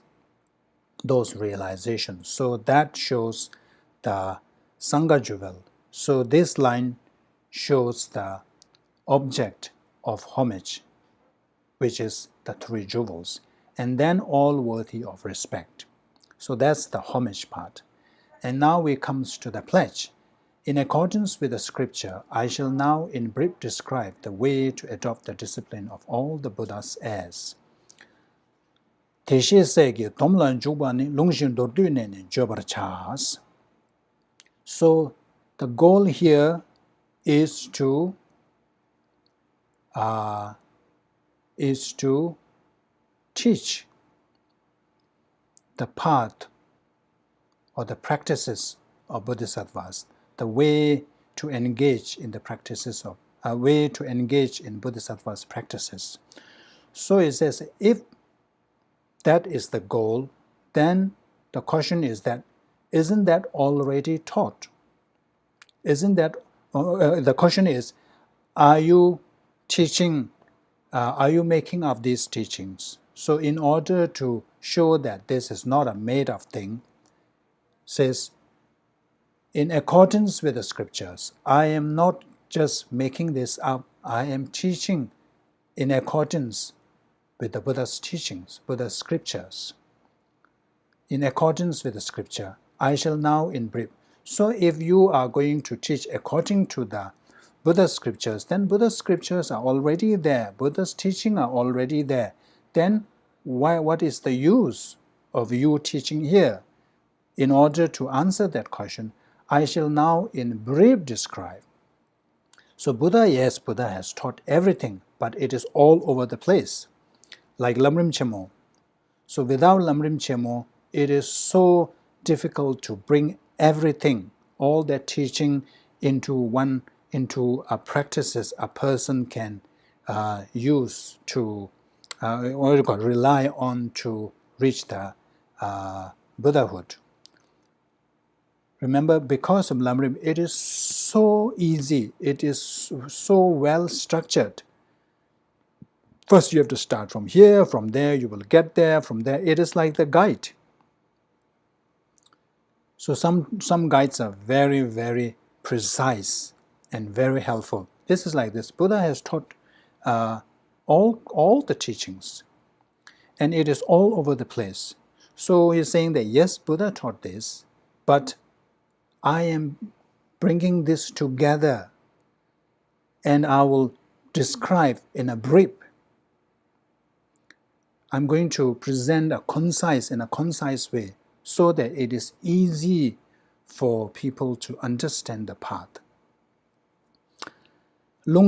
those realizations. So that shows the Sangha jewel. So this line shows the object of homage, which is the three jewels, and then all worthy of respect. So that's the homage part. And now we come to the pledge. In accordance with the scripture, I shall now in brief describe the way to adopt the discipline of all the Buddha's heirs. So the goal here is to teach the path or the practices of Bodhisattvas, the way to engage in the practices of, a way to engage in Bodhisattvas practices. So it says, if that is the goal, then the question is that, isn't that already taught? Isn't that, the question is, are you teaching, are you making up these teachings? So in order to show that this is not a made-up thing, says, in accordance with the scriptures, I am not just making this up, I am teaching in accordance with the Buddha's teachings, Buddha's scriptures. In accordance with the scripture, I shall now in brief. So if you are going to teach according to the Buddha's scriptures, then Buddha's scriptures are already there, Buddha's teaching are already there. Then what is the use of you teaching here? In order to answer that question, I shall now in brief describe. So Buddha, yes, Buddha has taught everything, but it is all over the place, like Lamrim Chemo. So without Lamrim Chemo, it is so difficult to bring everything, all that teaching into a practices a person can use to, rely on to reach the Buddhahood. Remember, because of Lamrim, it is so easy, it is so well structured. First you have to start from here, from there you will get there, from there. It is like the guide. So some guides are very, very precise and very helpful. This is like this. Buddha has taught all the teachings, and it is all over the place. So he's saying that yes, Buddha taught this, but I am bringing this together, and I will describe in a brief. I'm going to present in a concise way, so that it is easy for people to understand the path. So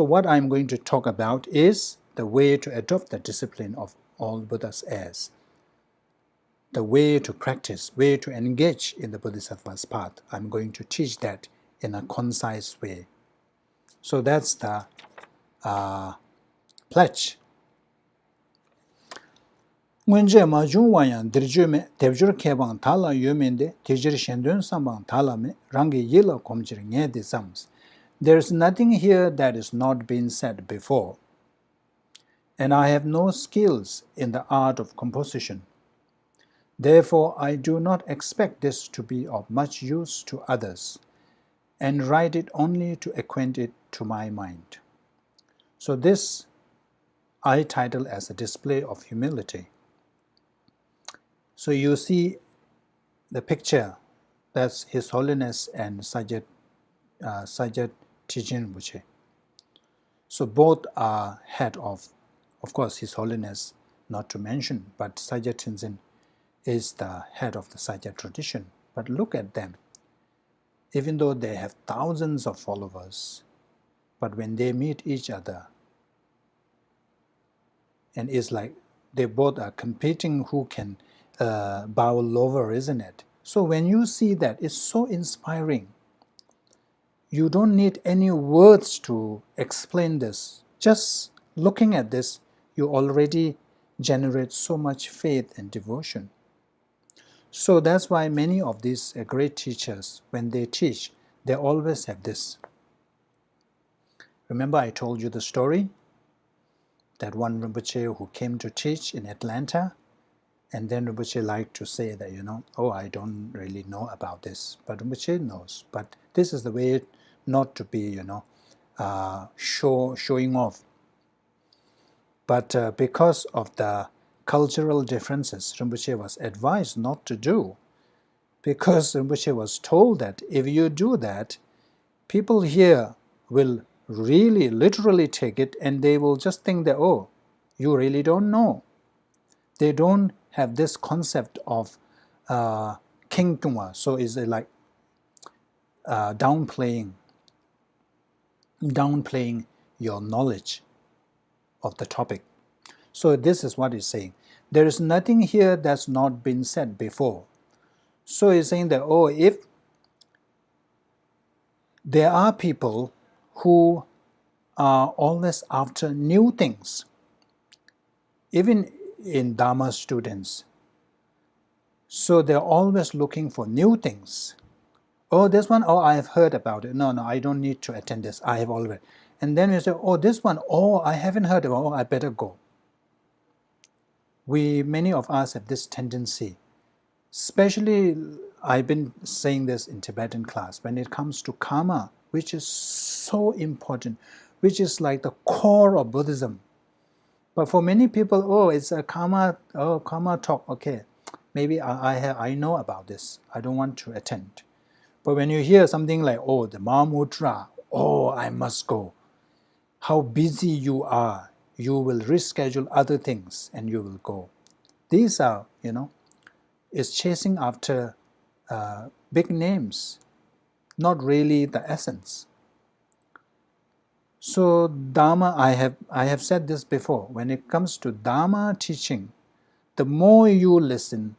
what I'm going to talk about is the way to adopt the discipline of all Buddha's heirs. The way to practice, way to engage in the Bodhisattva's path. I'm going to teach that in a concise way. So that's the pledge. Ngunje ma jungwa yang dirju me tebjur kebang thala yumende tejir shendun sambang thala me rangi yila komjir nge de sams. There is nothing here that is not been said before, and I have no skills in the art of composition. Therefore, I do not expect this to be of much use to others, and write it only to acquaint it to my mind. So this I title as a display of humility. So you see the picture, that's His Holiness and Sajid Tijin Buche. So both are head of course, His Holiness, not to mention, but Sajid Tenzin is the head of the Sajid tradition. But look at them. Even though they have thousands of followers, but when they meet each other, and it's like they both are competing who can bow lower, isn't it? So when you see that, it's so inspiring. You don't need any words to explain this. Just looking at this, you already generate so much faith and devotion. So that's why many of these great teachers, when they teach, they always have this. Remember I told you the story? That one Rinpoche who came to teach in Atlanta, and then Rinpoche liked to say that, oh, I don't really know about this, but Rinpoche knows. But this is the way not to be, showing off. But because of the cultural differences, Rinpoche was advised not to do, because Rinpoche was told that if you do that, people here will really literally take it, and they will just think that, oh, you really don't know. They don't have this concept of King Tungwa, so it's like downplaying your knowledge of the topic. So this is what he's saying. There is nothing here that's not been said before. So he's saying that, oh, if there are people who are always after new things, even in Dharma students, so they're always looking for new things. Oh, this one, oh, I have heard about it. No, I don't need to attend this. I have already. And then you say, oh, this one, oh, I haven't heard about it. Oh, I better go. Many of us have this tendency, especially, I've been saying this in Tibetan class, when it comes to karma, which is so important, which is like the core of Buddhism. But for many people, oh, it's a karma talk, okay. Maybe I know about this. I don't want to attend. But when you hear something like, oh, the Mahamudra, oh, I must go. How busy you are. You will reschedule other things and you will go. These are, is chasing after big names, not really the essence. So Dharma, I have said this before, when it comes to Dharma teaching, the more you listen,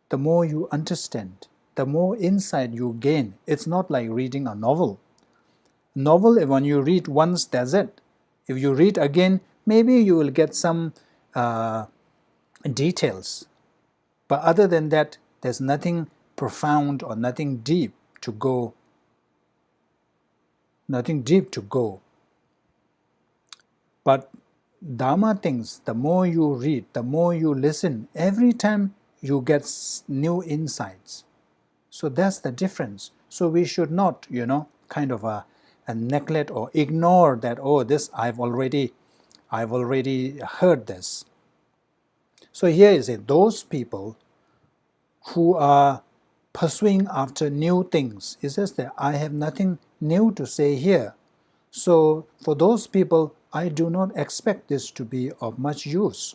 the more you understand, the more insight you gain. It's not like reading a novel. Novel, when you read once, that's it. If you read again, maybe you will get some details. But other than that, there's nothing profound or nothing deep to go. Nothing deep to go. But Dharma things, the more you read, the more you listen, every time you get new insights. So that's the difference. So we should not, kind of neglect or ignore that, oh, this I've already heard this. So here is it, those people who are pursuing after new things. It says that I have nothing new to say here. So for those people, I do not expect this to be of much use,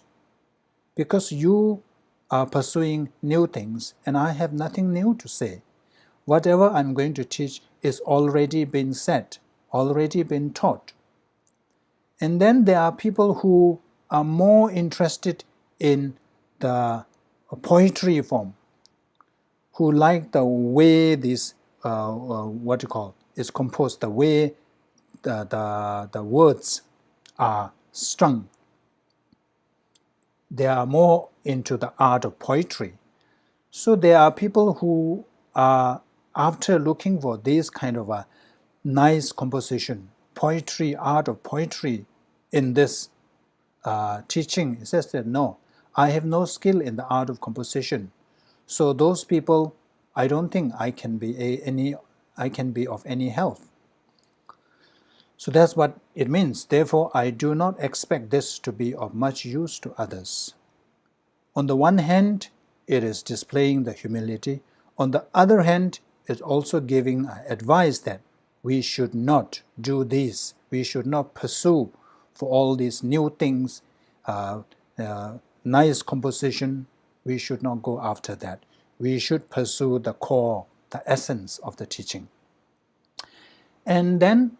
because you are pursuing new things and I have nothing new to say. Whatever I'm going to teach is already been said, already been taught. And then there are people who are more interested in the poetry form, who like the way this, is composed, the way the words are strung. they are more into the art of poetry. So there are people who are after looking for this kind of a nice composition, poetry, art of poetry in this teaching. It says that no, I have no skill in the art of composition. So those people, I don't think I can be of any help. So that's what it means. Therefore, I do not expect this to be of much use to others. On the one hand, it is displaying the humility. On the other hand, it's also giving advice that we should not do this. We should not pursue for all these new things, nice composition. We should not go after that. We should pursue the core, the essence of the teaching. And then,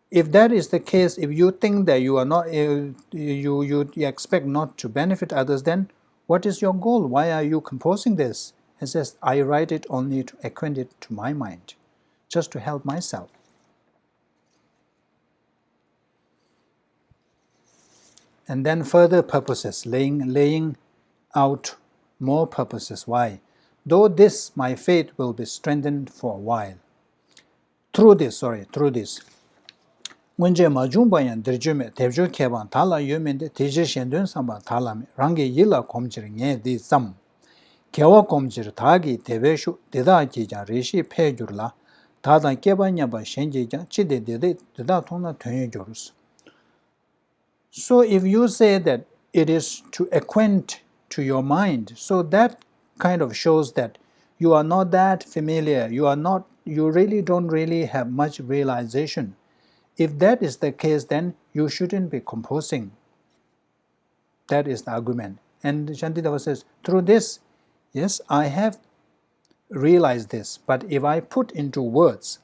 if that is the case, if you think that you are not, you expect not to benefit others, then what is your goal? Why are you composing this? It says, I write it only to acquaint it to my mind, just to help myself. And then further purposes, laying out more purposes. Why? Though this, my faith will be strengthened for a while. Through this. Ngunje ma jungpa yan dirjume tebjo keban tala yomende teje shendun samba talame rangi yila komjir nye di sam. Kewa komjir tagi tebeshu deda kijan rishi pe gyurla tada keba nyaba shenje jan chide deda tongna tunye gyurus. So if you say that it is to acquaint to your mind, so that kind of shows that you are not that familiar, you really don't really have much realization. If that is the case, then you shouldn't be composing. That is the argument. And Shantideva says, through this, yes, I have realized this, but if I put into words,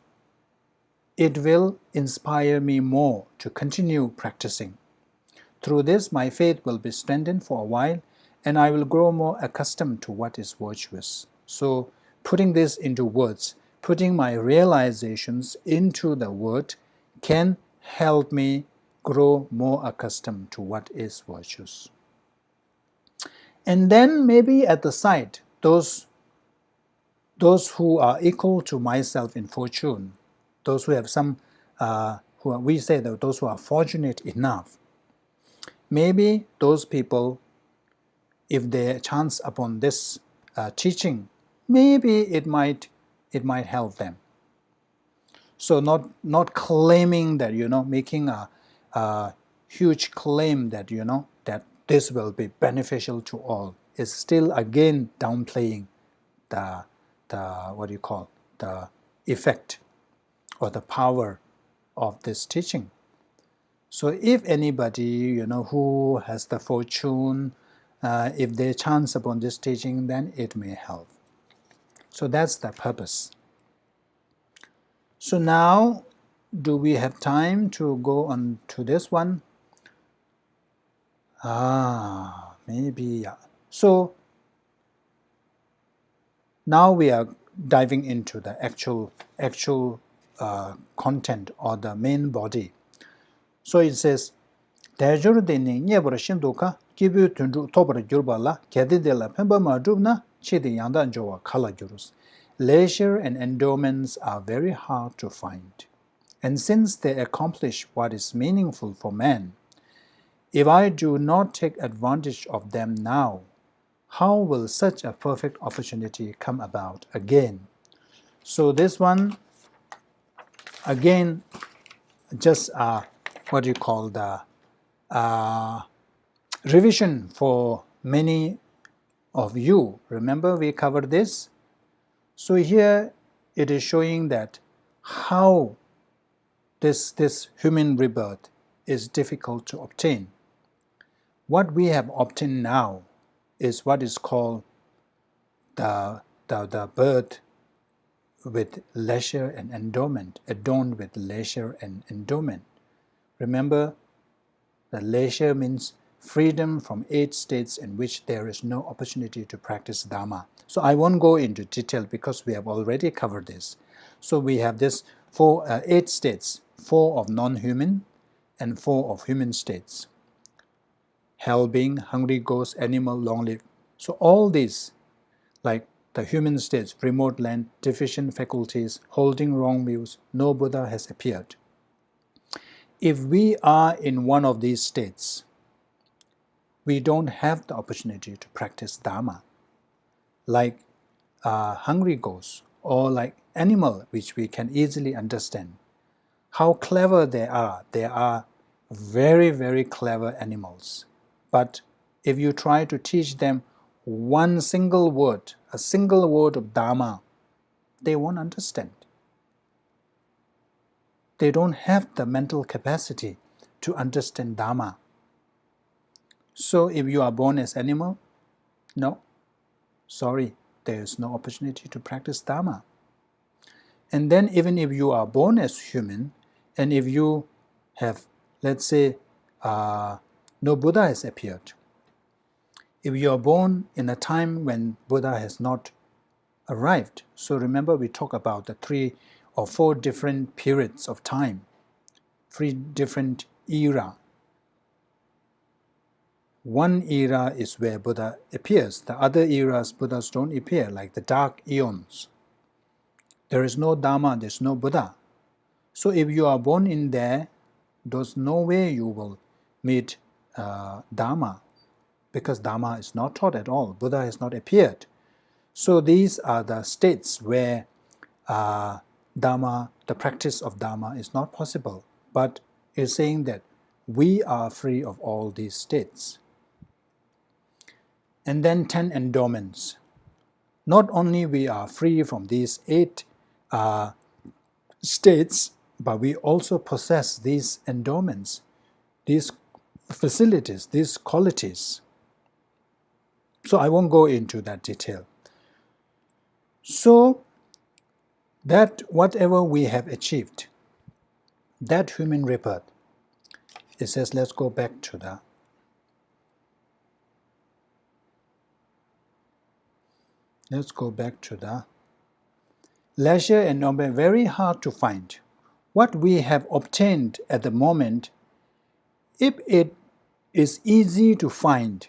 it will inspire me more to continue practicing. Through this, my faith will be strengthened for a while, and I will grow more accustomed to what is virtuous. So, putting this into words, putting my realizations into the word, can help me grow more accustomed to what is virtuous. And then maybe at the side, those who are equal to myself in fortune, those who have some, we say that those who are fortunate enough, maybe those people, if they chance upon this teaching, maybe it might help them. So not claiming that, making a huge claim that, that this will be beneficial to all. It's still again downplaying the effect or the power of this teaching. So if anybody, who has the fortune, if they chance upon this teaching, then it may help. So that's the purpose. So now, do we have time to go on to this one? Maybe, yeah. So now we are diving into the actual content or the main body. So it says, Dajur deni nyebra shinduka kibu tundu tobra gyurbala kedidela pemba madrubna chidi yandan jowa kala gyurus. Leisure and endowments are very hard to find. And since they accomplish what is meaningful for man, if I do not take advantage of them now, how will such a perfect opportunity come about again? So this one, again, just the revision for many of you. Remember we covered this? So here it is showing that how this human rebirth is difficult to obtain. What we have obtained now is what is called the birth with leisure and endowment, adorned with leisure and endowment. Remember, the leisure means freedom from 8 states in which there is no opportunity to practice Dhamma. So I won't go into detail because we have already covered this. So we have this 8 states, 4 of non-human and 4 of human states. hell being, hungry ghost, animal, long live. So all these, like the human states, remote land, deficient faculties, holding wrong views, no Buddha has appeared. If we are in one of these states, we don't have the opportunity to practice Dharma, like hungry ghosts or like animal, which we can easily understand. How clever they are. They are very, very clever animals. But if you try to teach them one single word, a single word of Dharma, they won't understand. They don't have the mental capacity to understand Dharma. So if you are born as animal, no, sorry, there is no opportunity to practice Dharma. And then even if you are born as human, and if you have, let's say, no Buddha has appeared, if you are born in a time when Buddha has not arrived, so remember we talk about the 3 or 4 different periods of time, 3 different era. One era is where Buddha appears. The other eras, Buddhas don't appear, like the dark eons. There is no Dharma, there's no Buddha. So if you are born in there, there's no way you will meet Dharma, because Dharma is not taught at all. Buddha has not appeared. So these are the states where Dharma, the practice of Dharma is not possible. But it's saying that we are free of all these states. And then 10 endowments. Not only we are free from these 8 states, but we also possess these endowments, these facilities, these qualities. So I won't go into that detail. So that whatever we have achieved, that human rebirth, it says, let's go back to the leisure and number, very hard to find. What we have obtained at the moment, if it is easy to find,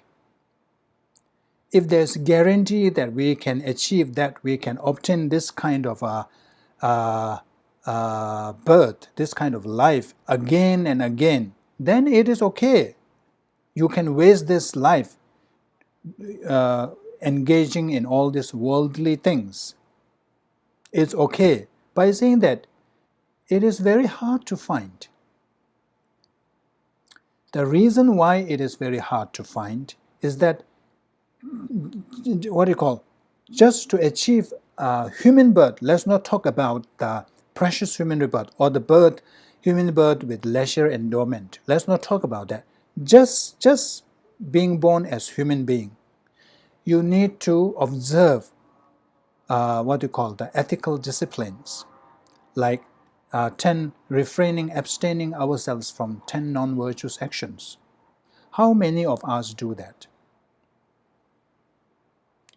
if there's guarantee that we can achieve that, we can obtain this kind of birth, this kind of life again and again, then it is okay. You can waste this life engaging in all these worldly things. It's okay. By saying that, it is very hard to find. The reason why it is very hard to find is that, just to achieve human birth, let's not talk about the precious human rebirth or the human birth with leisure endowment. Let's not talk about that. Just being born as human being, you need to observe the ethical disciplines, like 10 refraining, abstaining ourselves from 10 non-virtuous actions. How many of us do that?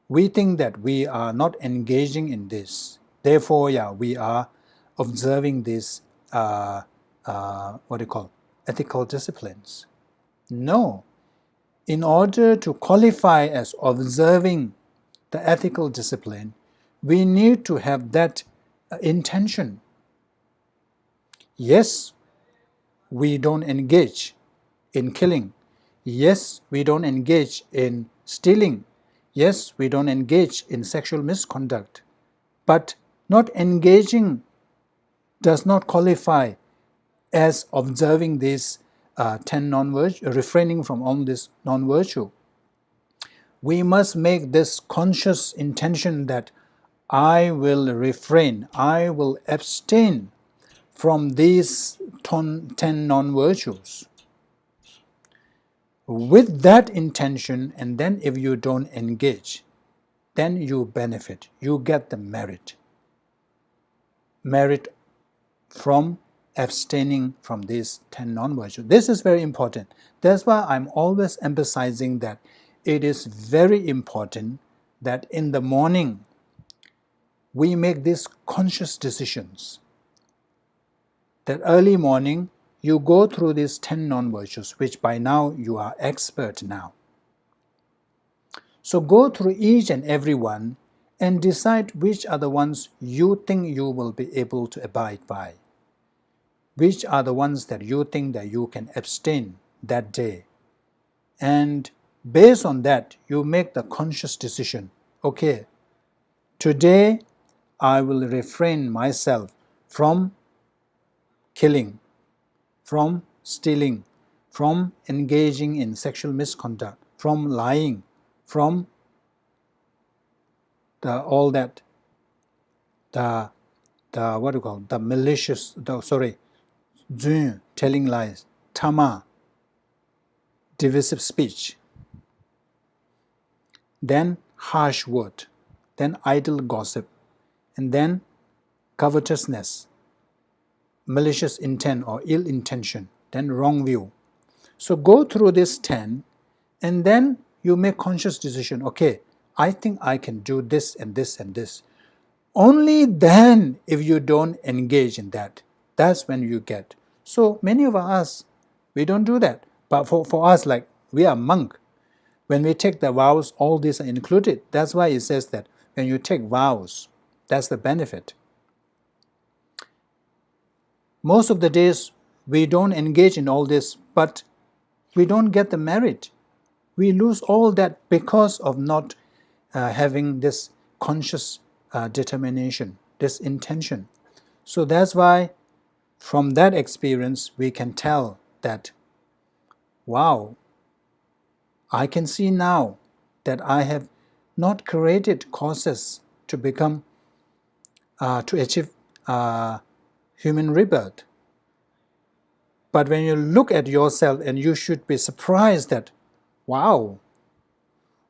We think that we are not engaging in this. Therefore, we are observing these ethical disciplines. No. In order to qualify as observing the ethical discipline, we need to have that intention. Yes, we don't engage in killing. Yes, we don't engage in stealing. Yes, we don't engage in sexual misconduct. But not engaging does not qualify as observing these 10 non-virtue, refraining from all this non-virtue. We must make this conscious intention that I will refrain, I will abstain from these 10 non-virtues. With that intention, and then if you don't engage, then you benefit, you get the merit from abstaining from these 10 non-virtues. This is very important. That's why I'm always emphasizing that it is very important that in the morning we make these conscious decisions. That early morning you go through these 10 non-virtues, which by now you are expert now. So go through each and every one and decide which are the ones you think you will be able to abide by. Which are the ones that you think that you can abstain that day. And based on that, you make the conscious decision. Okay, today I will refrain myself from killing, from stealing, from engaging in sexual misconduct, from lying, from all that, the what do you call it? The malicious, telling lies, tama, divisive speech, then harsh word, then idle gossip, and then covetousness, malicious intent or ill intention, then wrong view. So go through this 10, and then you make conscious decision. Okay, I think I can do this and this and this. Only then, if you don't engage in that, that's when you get. So many of us, we don't do that. But for us, like we are monk, when we take the vows, all these are included. That's why it says that when you take vows, that's the benefit. Most of the days, we don't engage in all this, but we don't get the merit. We lose all that because of not having this conscious determination, this intention. So that's why from that experience we can tell that, wow, I can see now that I have not created causes to become, to achieve human rebirth. But when you look at yourself, and you should be surprised that, wow,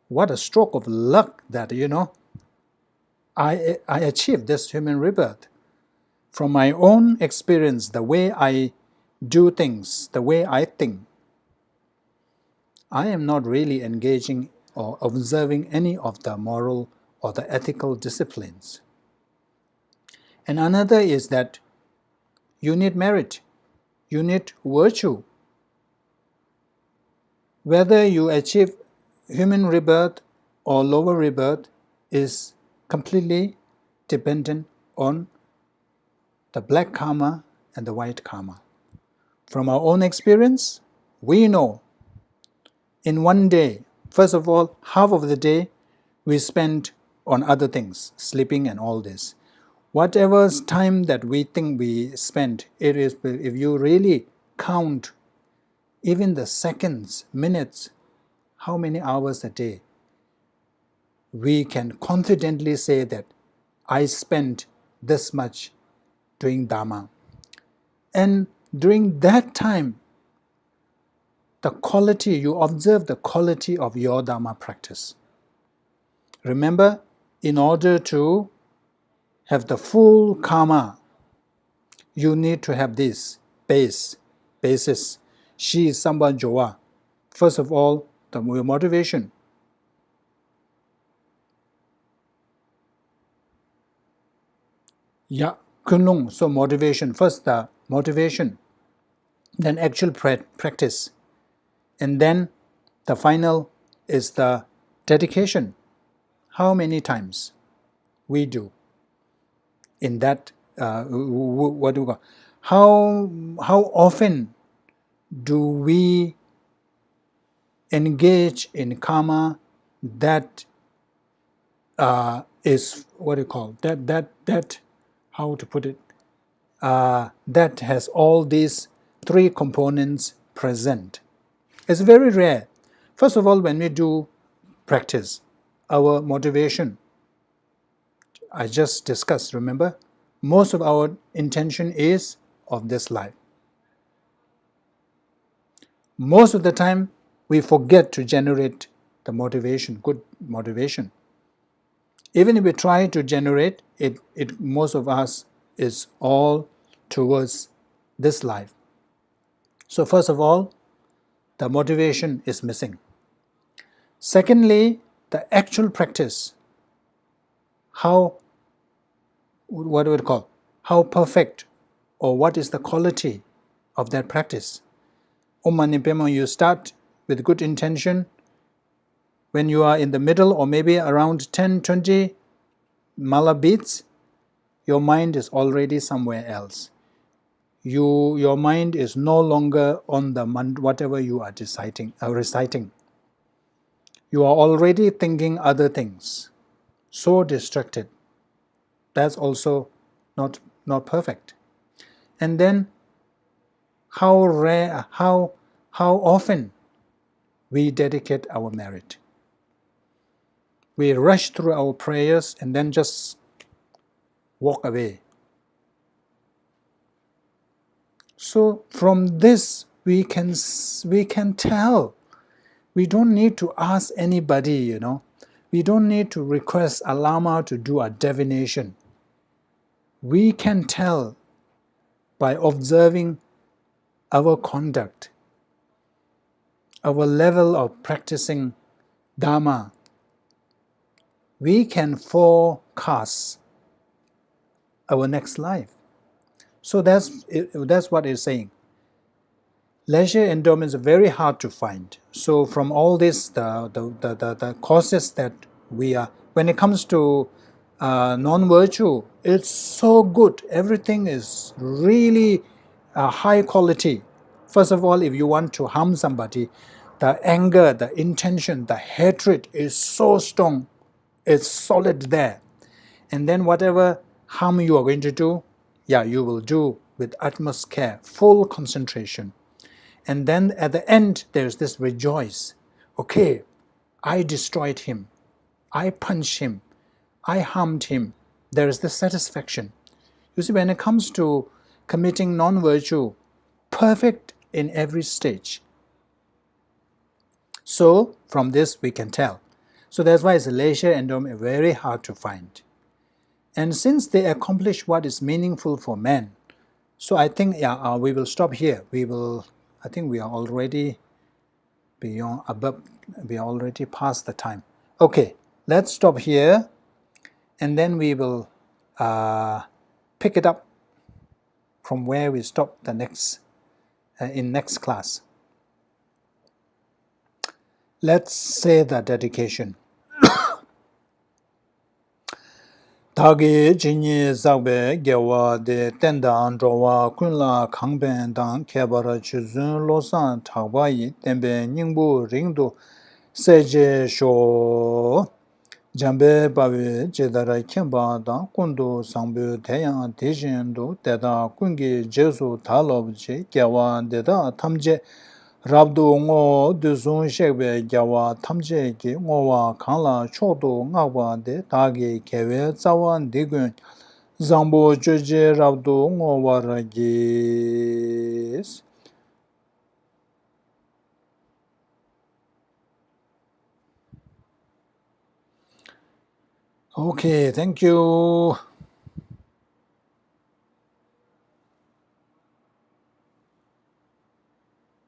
what a stroke of luck that, I achieved this human rebirth. From my own experience, the way I do things, the way I think, I am not really engaging or observing any of the moral or the ethical disciplines. And another is that you need merit, you need virtue. Whether you achieve human rebirth or lower rebirth is completely dependent on the black karma and the white karma. From our own experience, we know in one day, first of all, half of the day we spend on other things, sleeping and all this. Whatever time that we think we spend, it is, if you really count even the seconds, minutes, how many hours a day, we can confidently say that I spent this much doing Dharma. And during that time, the quality, you observe the quality of your Dharma practice. Remember, in order to have the full karma, you need to have this basis. Shi Samba Joa. First of all, the motivation. Ya Kunlung, so motivation. First the motivation, then actual practice, and then the final is the dedication. How many times we do in that, what do we call, how often do we engage in karma that is, what do you call, that how to put it, that has all these three components present. It's very rare. First of all, when we do practice, our motivation, I just discussed, remember? Most of our intention is of this life. Most of the time, we forget to generate the motivation, good motivation. Even if we try to generate it, most of us is all towards this life. So first of all, the motivation is missing. Secondly, the actual practice, how, what do we call, how perfect, or what is the quality of that practice. Om Mani Padme Hum, you start with good intention. When you are in the middle or maybe around 10-20 mala beats, your mind is already somewhere else. Your mind is no longer on the whatever you are reciting. You are already thinking other things. So distracted. That's also not perfect. And then how rare, how often we dedicate our merit. We rush through our prayers and then just walk away. So from this we can tell. We don't need to ask anybody, We don't need to request a lama to do a divination. We can tell by observing our conduct, our level of practicing Dharma. We can forecast our next life. So that's what it's saying. Leisure endowments are very hard to find. So from all this, the causes that we are, when it comes to non-virtue, it's so good. Everything is really high quality. First of all, if you want to harm somebody, the anger, the intention, the hatred is so strong. It's solid there. And then whatever harm you are going to do, you will do with utmost care, full concentration. And then at the end, there's this rejoice. Okay, I destroyed him. I punched him. I harmed him. There is this satisfaction. You see, when it comes to committing non-virtue, perfect in every stage. So from this we can tell. So that's why it's leisure endowment very hard to find. And since they accomplish what is meaningful for men, so I think we will stop here. I think we are already above. We are already past the time. Okay, let's stop here, and then we will pick it up from where we stopped the in next class. Let's say the dedication. Dagi jinyi zakbe gewa de tendang zhowa kunla kangben dang kebara chuzun losan thakbayi tenbe nyingbu ringdu seje sho jambe bawe jedara kemba dang kundu sangbu teyang dijindu deda kungi jesu talobje gewa deda tamje rabdu ngo duzun shekbe gyawa tamje ki ngowa kangla chodo ngakwa de dagi kewe zawan digun zambu joje rabdu ngowa ragis. Okay, thank you.